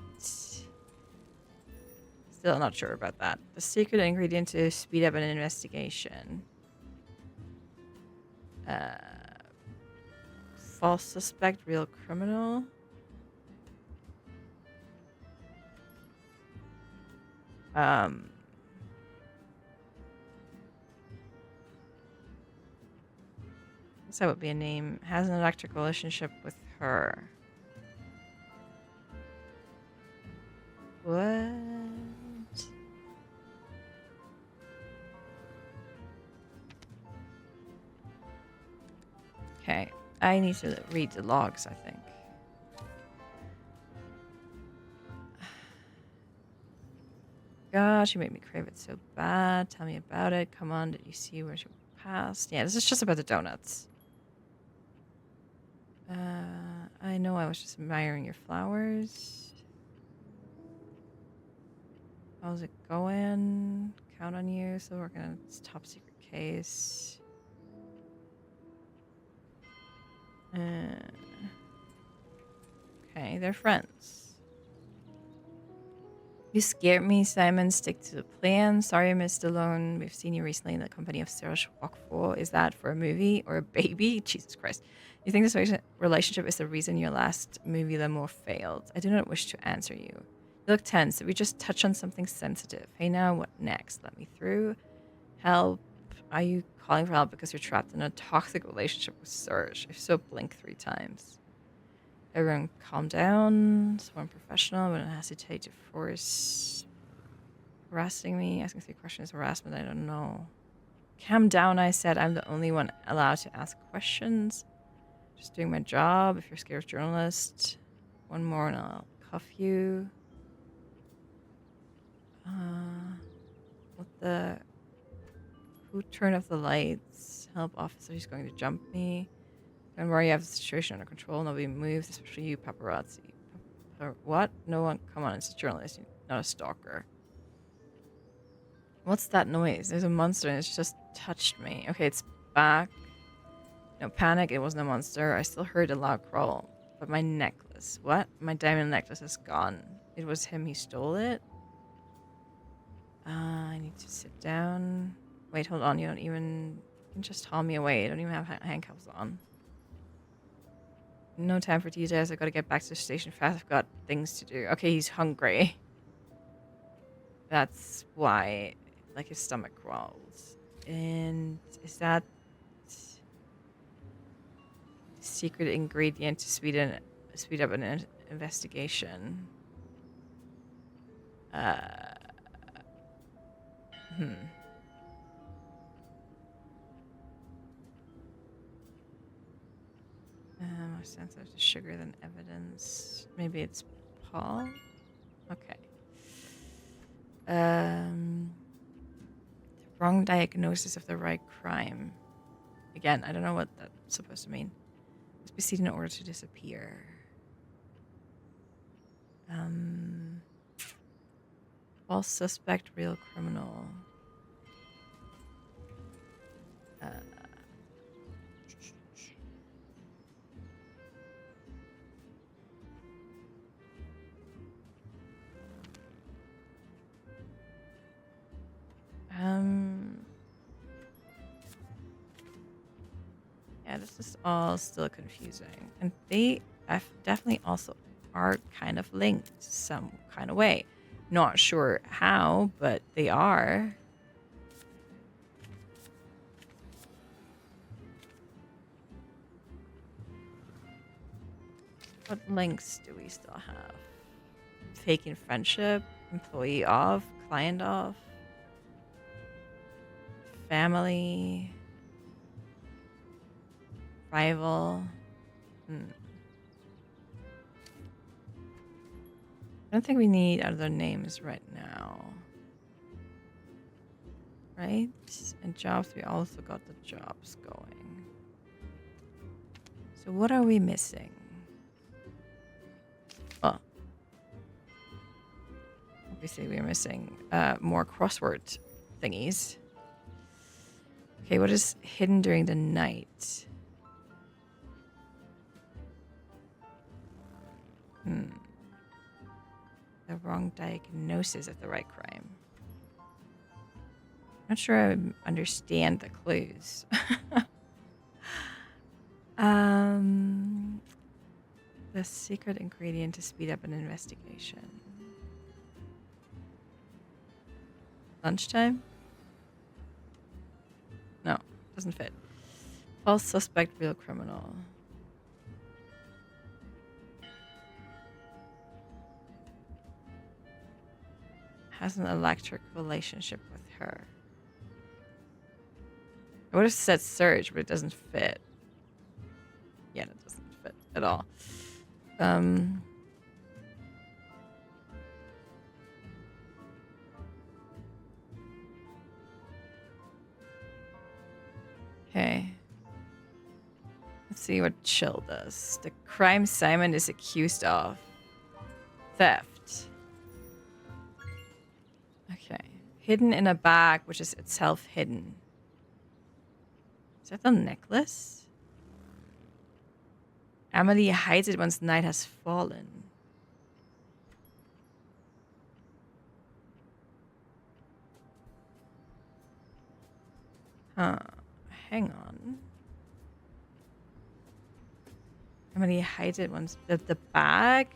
Speaker 1: Still not sure about that. The secret ingredient to speed up an investigation. False suspect, real criminal. Guess that would be a name. Has an electric relationship with her. What? Okay, I need to read the logs, I think. God, she made me crave it so bad. Tell me about it. Come on, did you see where she passed? Yeah, this is just about the donuts. I know I was just admiring your flowers. How's it going? Count on you. Still working on this top secret case. Okay, they're friends. You scared me, Simon. Stick to the plan. Sorry I missed alone. We've seen you recently in the company of Sarah Schwachful. Is that for a movie or a baby? Jesus Christ. You think this relationship is the reason your last movie L'amour failed? I do not wish to answer you. You look tense. Did we just touch on something sensitive? Hey now, what next? Let me through. Help. Are you calling for help because you're trapped in a toxic relationship with Serge? If so, blink 3 times. Everyone calm down. Someone professional, but don't hesitate to force harassing me. Asking 3 questions is harassment. I don't know. Calm down, I said. I'm the only one allowed to ask questions. Just doing my job. If you're scared of journalist, one more and I'll cuff you. What the? Who turned off the lights? Help officer, he's going to jump me. Don't worry, you have the situation under control. Nobody moves, especially you, paparazzi. What? No one. Come on, it's a journalist, not a stalker. What's that noise? There's a monster and it's just touched me. Okay, it's back. No panic, it wasn't a monster. I still heard a loud crawl. But my necklace. What? My diamond necklace is gone. It was him, he stole it? I need to sit down. Wait, hold on. You don't even... You can just haul me away. I don't even have handcuffs on. No time for details. I gotta get back to the station fast. I've got things to do. Okay, he's hungry. That's why, like, his stomach crawls. And is that secret ingredient to speed up an investigation? More sensitive to sugar than evidence. Maybe it's Paul? Okay. The wrong diagnosis of the right crime. Again, I don't know what that's supposed to mean. Must be seen in order to disappear. False suspect, real criminal. Yeah, this is all still confusing. And they definitely also are kind of linked some kind of way. Not sure how, but they are. What links do we still have? Faking friendship, employee off, client off, family, rival. I don't think we need other names right now. Right? And jobs, we also got the jobs going. So what are we missing? Well, obviously we're missing more crossword thingies. Okay, what is hidden during the night? The wrong diagnosis of the right crime. Not sure I understand the clues. The secret ingredient to speed up an investigation. Lunchtime? No, doesn't fit. False suspect, real criminal. Has an electric relationship with her. I would have said Serge, but it doesn't fit. Yeah, it doesn't fit at all. Okay. Let's see what Chill does. The crime Simon is accused of. Theft. Okay. Hidden in a bag, which is itself hidden. Is that the necklace? Emily hides it once night has fallen. Huh. Hang on. How many hidden ones? The bag?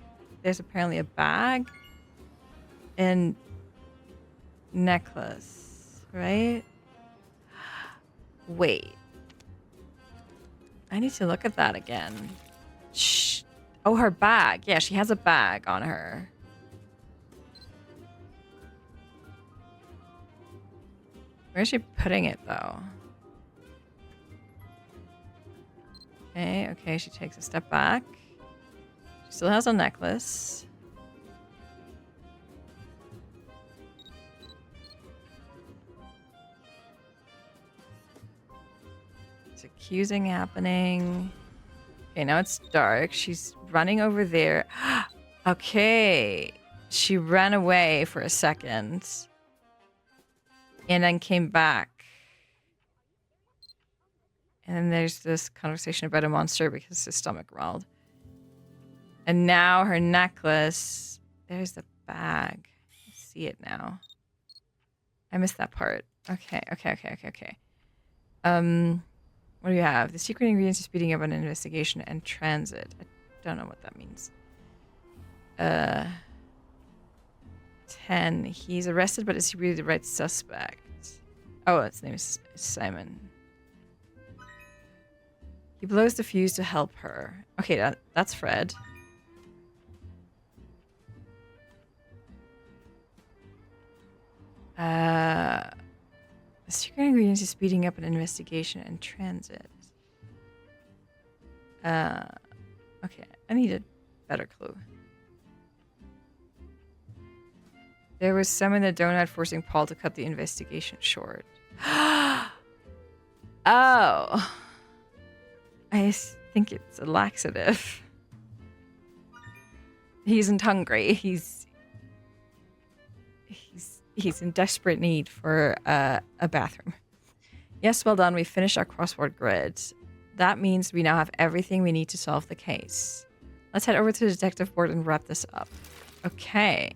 Speaker 1: There's apparently a bag. And necklace, right? Wait. I need to look at that again. Shh. Oh, her bag. Yeah, she has a bag on her. Where is she putting it, though? Okay, she takes a step back. She still has a necklace. It's accusing happening. Okay, now it's dark. She's running over there. Okay. She ran away for a second. And then came back. And then there's this conversation about a monster because his stomach growled. And now her necklace. There's the bag. I see it now. I missed that part. Okay. What do you have? The secret ingredients is speeding up an investigation and transit. I don't know what that means. 10. He's arrested, but is he really the right suspect? Oh, his name is Simon. He blows the fuse to help her. Okay, that's Fred. The secret ingredients is speeding up an investigation and transit. Okay, I need a better clue. There was some in the donut forcing Paul to cut the investigation short. Oh. I think it's a laxative. He isn't hungry. He's in desperate need for a bathroom. Yes, well done. We finished our crossword grid. That means we now have everything we need to solve the case. Let's head over to the detective board and wrap this up. Okay.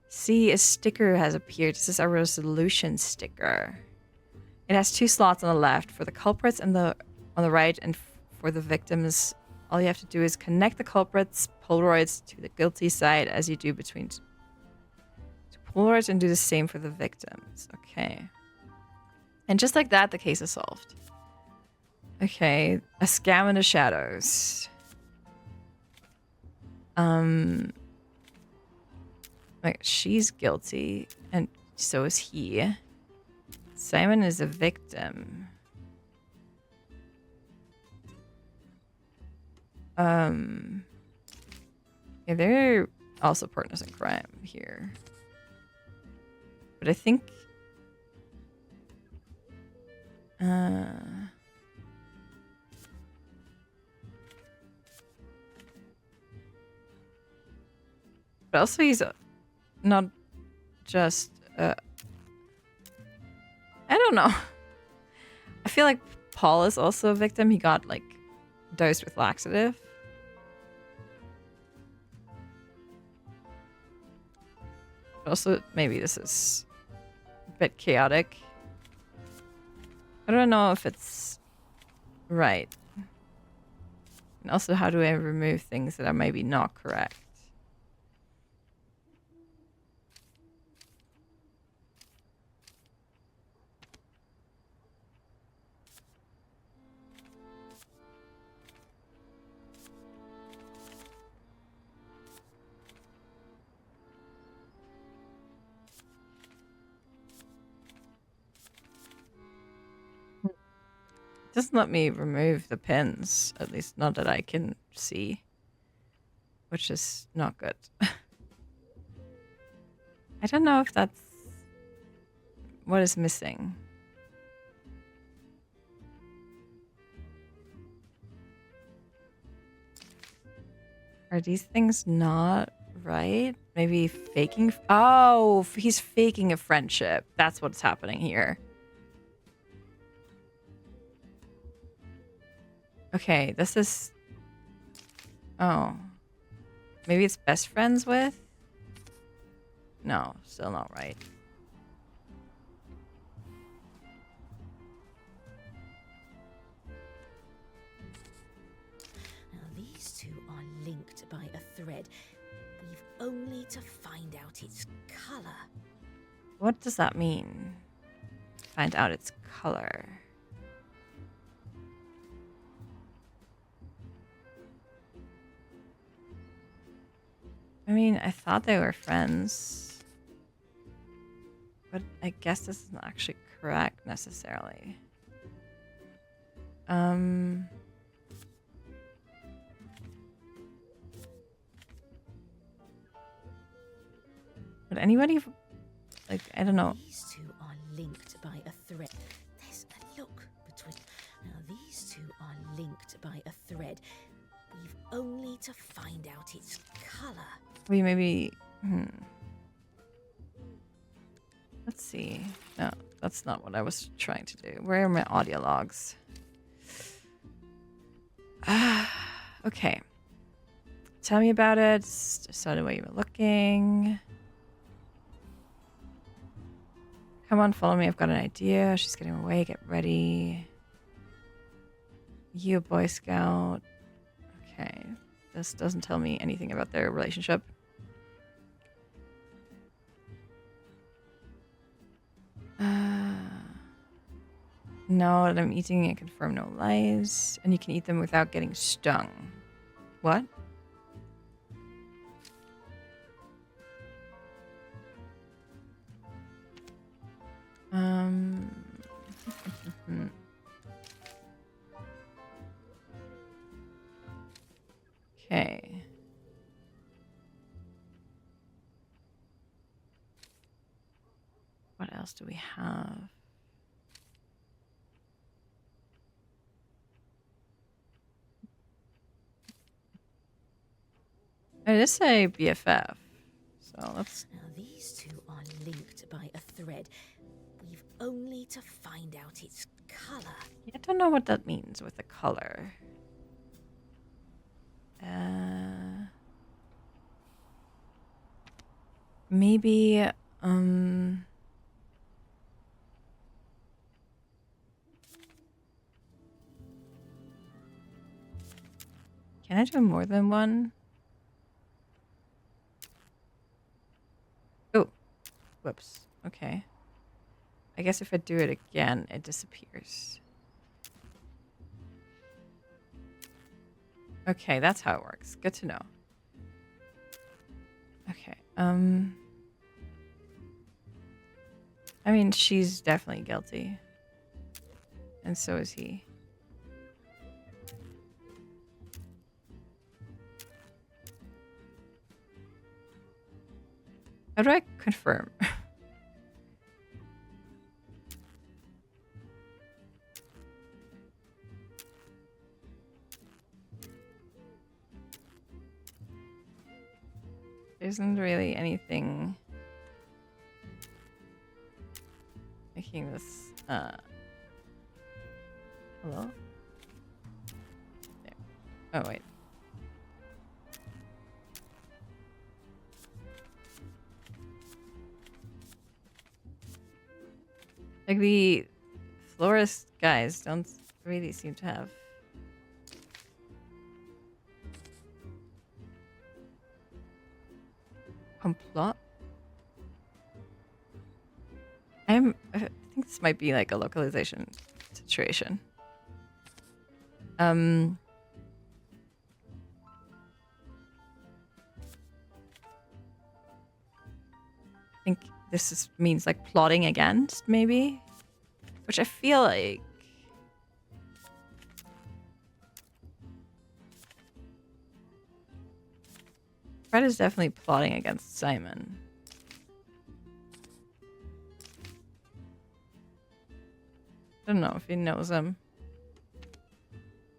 Speaker 1: See, a sticker has appeared. This is a resolution sticker. It has 2 slots on the left for the culprits and on the right and for the victims. All you have to do is connect the culprits' Polaroids to the guilty side as you do between Polaroids and do the same for the victims. Okay. And just like that, the case is solved. Okay. A scam in the shadows. Like, she's guilty, and so is he. Simon is a victim. Yeah, they're also partners in crime here. But I think... But also he's not just... I don't know. I feel like Paul is also a victim. He got, like, dosed with laxative. But also, maybe this is a bit chaotic. I don't know if it's right. And also, how do I remove things that are maybe not correct? It doesn't let me remove the pins, at least not that I can see, which is not good. I don't know if that's what is missing. Are these things not right? Maybe faking? Oh, he's faking a friendship. That's what's happening here. Okay, this is... Oh. Maybe it's best friends with? No, still not right.
Speaker 2: Now these thread. We've only to find out its colour.
Speaker 1: What does that mean? Find out its color. I mean, I thought they were friends. But I guess this isn't actually correct necessarily. Would anybody, like, I don't know.
Speaker 2: These two are linked by a thread. There's a look between. Now these two are linked by a thread. We've only to find out its colour.
Speaker 1: We maybe. Let's see. No, that's not what I was trying to do. Where are my audio logs? Okay. Tell me about it. Saw the way you were looking. Come on, follow me. I've got an idea. She's getting away. Get ready. You a Boy Scout. Okay. This doesn't tell me anything about their relationship. No, that I'm eating and confirm no lies. And you can eat them without getting stung. What? Okay. What else do we have? I just say BFF. So let's.
Speaker 2: Now these two are linked by a thread. We've only to find out its colour.
Speaker 1: I don't know what that means with the color. Maybe. Can I do more than one? Oh, whoops. Okay. I guess if I do it again, it disappears. Okay, that's how it works. Good to know. Okay. I mean, she's definitely guilty. And so is he. How do I confirm? There isn't really anything making this, hello? There. Oh, wait. Like, the florist guys don't really seem to have... Complot? I think this might be like a localization situation. I think this means like plotting against, maybe? Which I feel like... Fred is definitely plotting against Simon. I don't know if he knows him.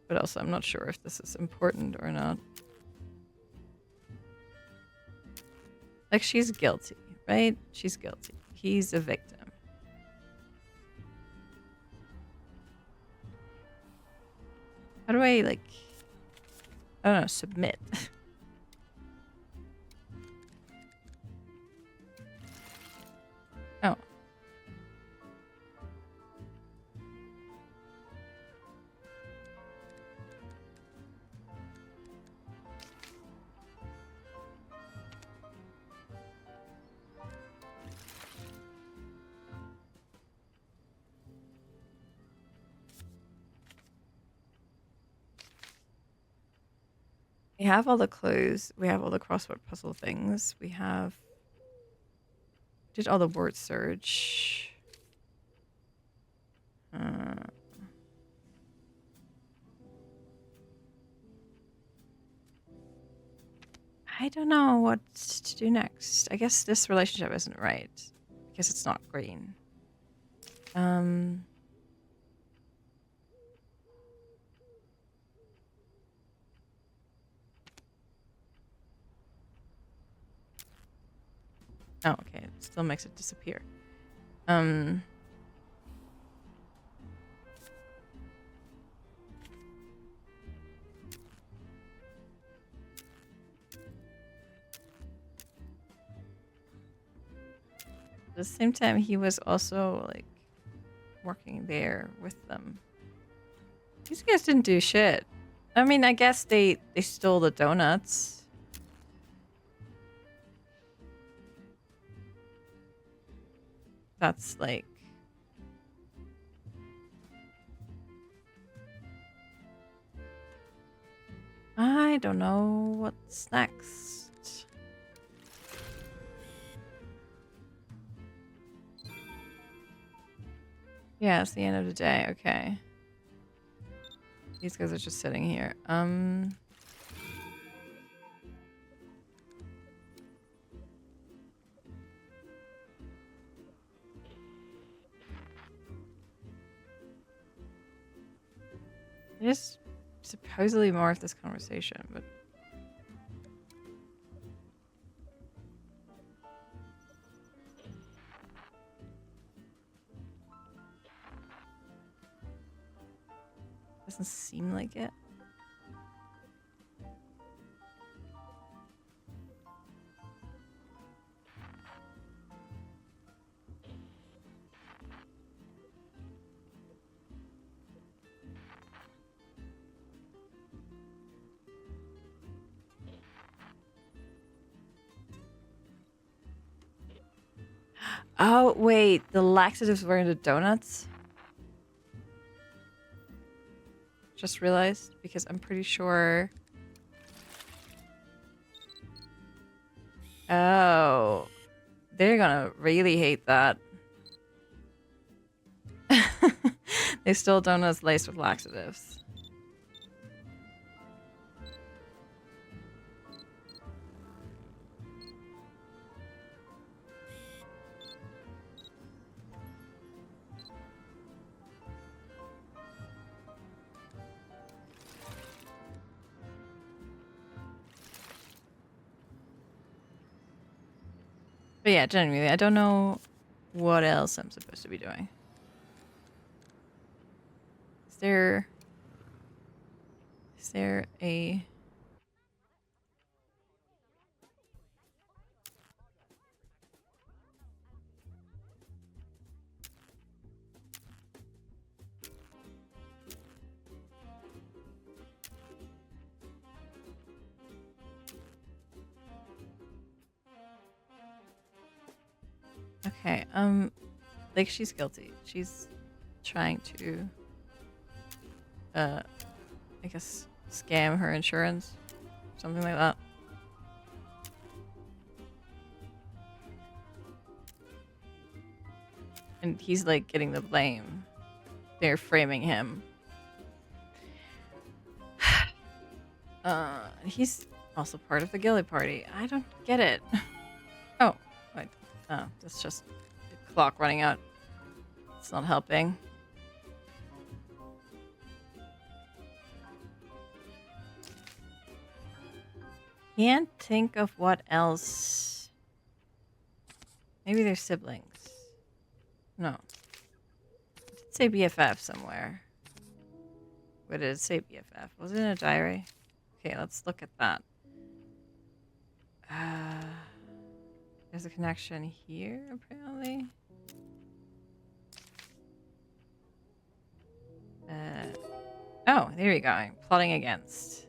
Speaker 1: But also, I'm not sure if this is important or not. Like, she's guilty, right? She's guilty. He's a victim. How do I, like... I don't know, submit? Oh. We have all the clues. We have all the crossword puzzle things. We have... Did all the word search. I don't know what to do next. I guess this relationship isn't right. Because it's not green. Oh, okay. It still makes it disappear. At the same time, he was also, like, working there with them. These guys didn't do shit. I mean, I guess they stole the donuts. That's, like... I don't know what's next. Yeah, it's the end of the day. Okay. These guys are just sitting here. There's supposedly more of this conversation, but... Doesn't seem like it. Oh, wait. The laxatives were in the donuts? Just realized, because I'm pretty sure... Oh. They're gonna really hate that. They stole donuts laced with laxatives. But yeah, genuinely, I don't know what else I'm supposed to be doing. Is there a... Okay, like, she's guilty. She's trying to, I guess, scam her insurance. Something like that. And he's, like, getting the blame. They're framing him. He's also part of the Gilly party. I don't get it. Oh, wait. Oh, that's just the clock running out. It's not helping. Can't think of what else. Maybe they're siblings. No. It did say BFF somewhere. What did it say BFF? Was it in a diary? Okay, let's look at that. There's a connection here, apparently. Oh, there you go. Plotting against.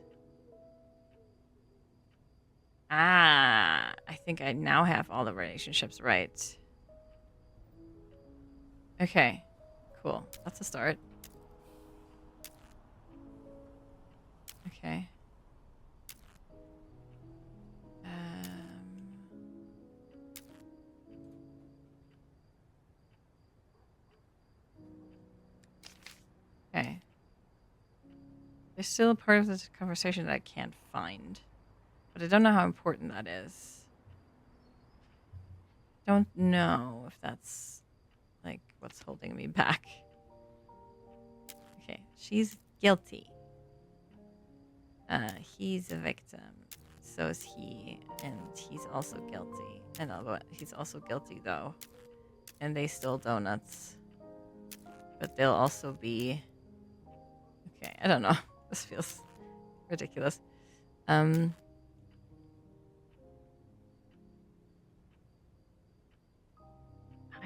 Speaker 1: Ah, I think I now have all the relationships right. Okay, cool. That's a start. Okay. There's still a part of this conversation that I can't find. But I don't know how important that is. Don't know if that's, like, what's holding me back. Okay, she's guilty. He's a victim. So is he. And he's also guilty. And he's also guilty, though. And they stole donuts. But they'll also be... Okay, I don't know. This feels ridiculous. I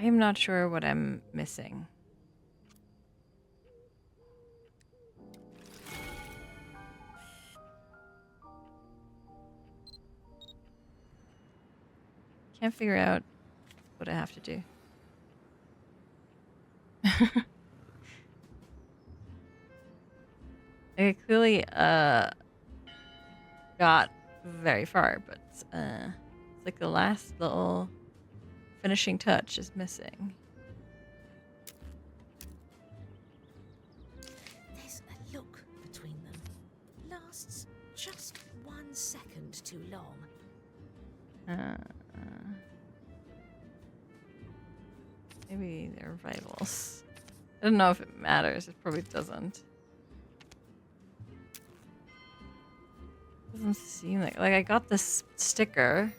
Speaker 1: am not sure what I'm missing. Can't figure out what I have to do. I clearly got very far, but it's like the last little finishing touch is missing.
Speaker 2: There's a look between them. Lasts just 1 second too long.
Speaker 1: Maybe they're rivals. I don't know if it matters. It probably doesn't. Doesn't seem like I got this sticker.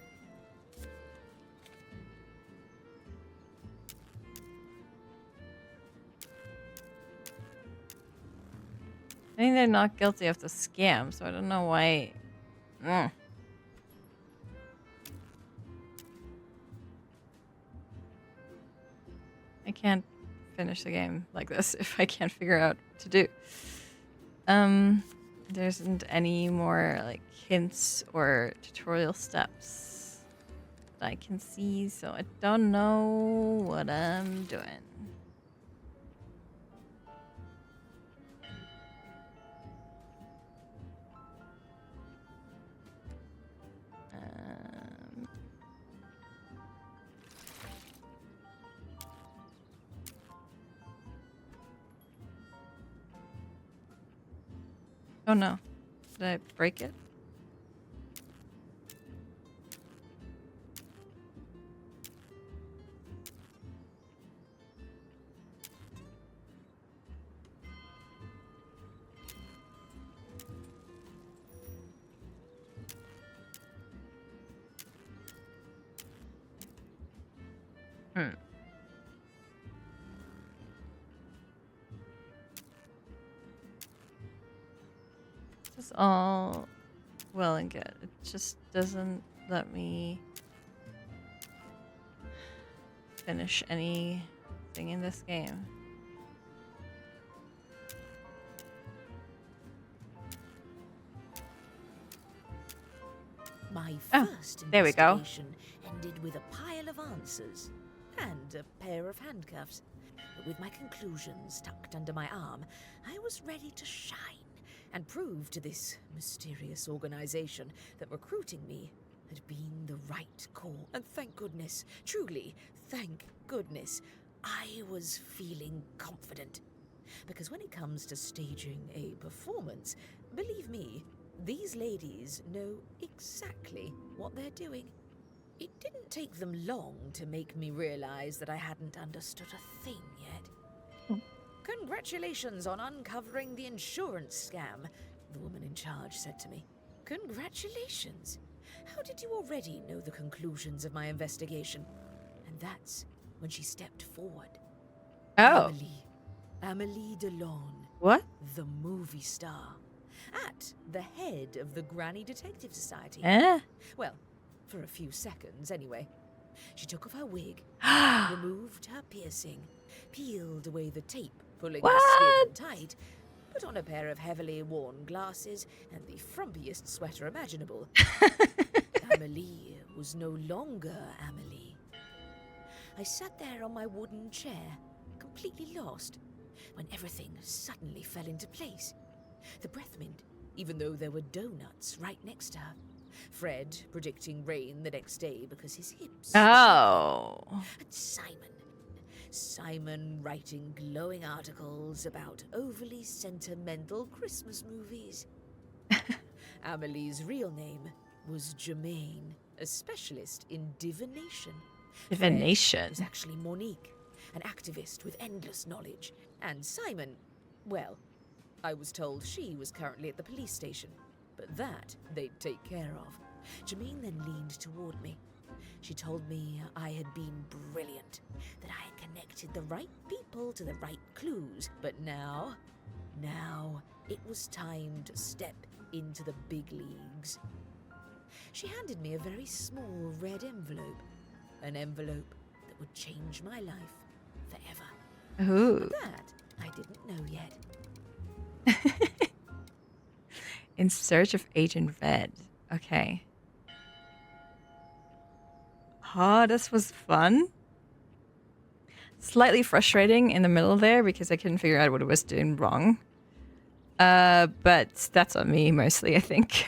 Speaker 1: I think they're not guilty of the scam, so I don't know why. I can't finish the game like this if I can't figure out what to do. There isn't any more like hints or tutorial steps that I can see, so I don't know what I'm doing. Oh no. Did I break it? It's all well and good. It just doesn't let me finish anything in this game.
Speaker 2: My first
Speaker 1: there we go.
Speaker 2: investigation ended with a pile of answers and a pair of handcuffs. But with my conclusions tucked under my arm, I was ready to shine and prove to this mysterious organization that recruiting me had been the right call. And thank goodness, truly, thank goodness, I was feeling confident. Because when it comes to staging a performance, believe me, these ladies know exactly what they're doing. It didn't take them long to make me realize that I hadn't understood a thing yet. Congratulations on uncovering the insurance scam, the woman in charge said to me. Congratulations. How did you already know the conclusions of my investigation? And that's when she stepped forward.
Speaker 1: Oh.
Speaker 2: Amélie Delon.
Speaker 1: What?
Speaker 2: The movie star. At the head of the Granny Detective Society. Well, for a few seconds anyway. She took off her wig, removed her piercing, peeled away the tape, pulling her skin tight, put on a pair of heavily worn glasses and the frumpiest sweater imaginable. Amélie was no longer Amélie. I sat there on my wooden chair, completely lost, when everything suddenly fell into place. The breath mint, even though there were donuts right next to her. Fred predicting rain the next day because his hips...
Speaker 1: Oh.
Speaker 2: And Simon. Simon writing glowing articles about overly sentimental Christmas movies. Amelie's real name was Germaine, a specialist in divination.
Speaker 1: Divination.
Speaker 2: Fred was actually Monique, an activist with endless knowledge. And Simon, well, I was told she was currently at the police station, but that they'd take care of. Germaine then leaned toward me. She told me I had been brilliant, that I had connected the right people to the right clues, but now it was time to step into the big leagues. She handed me a very small red envelope, an envelope that would change my life forever.
Speaker 1: Ooh.
Speaker 2: But that I didn't know yet.
Speaker 1: In search of Agent Red. Okay. Oh, this was fun. Slightly frustrating in the middle there because I couldn't figure out what it was doing wrong. But that's on me mostly, I think.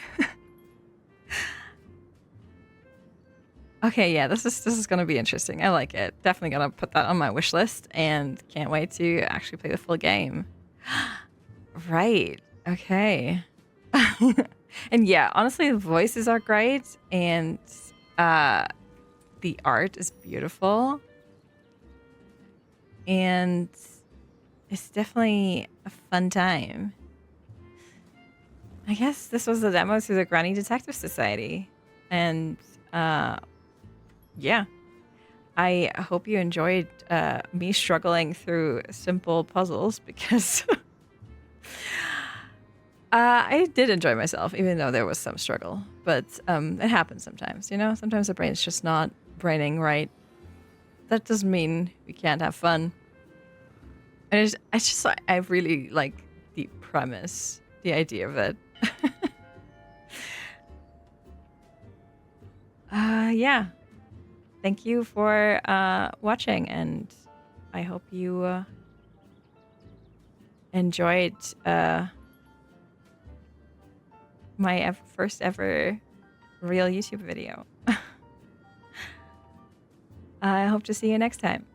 Speaker 1: Okay, yeah, this is gonna be interesting. I like it. Definitely gonna put that on my wish list and can't wait to actually play the full game. Right. Okay. And yeah, honestly, the voices are great and the art is beautiful. And it's definitely a fun time. I guess this was the demo through the Granny Detective Society. And yeah. I hope you enjoyed me struggling through simple puzzles because I did enjoy myself, even though there was some struggle. But it happens sometimes, you know? Sometimes the brain's just not braining right. That doesn't mean we can't have fun. And I really like the premise, the idea of it. Yeah. Thank you for watching, and I hope you enjoyed my first ever real YouTube video. I hope to see you next time.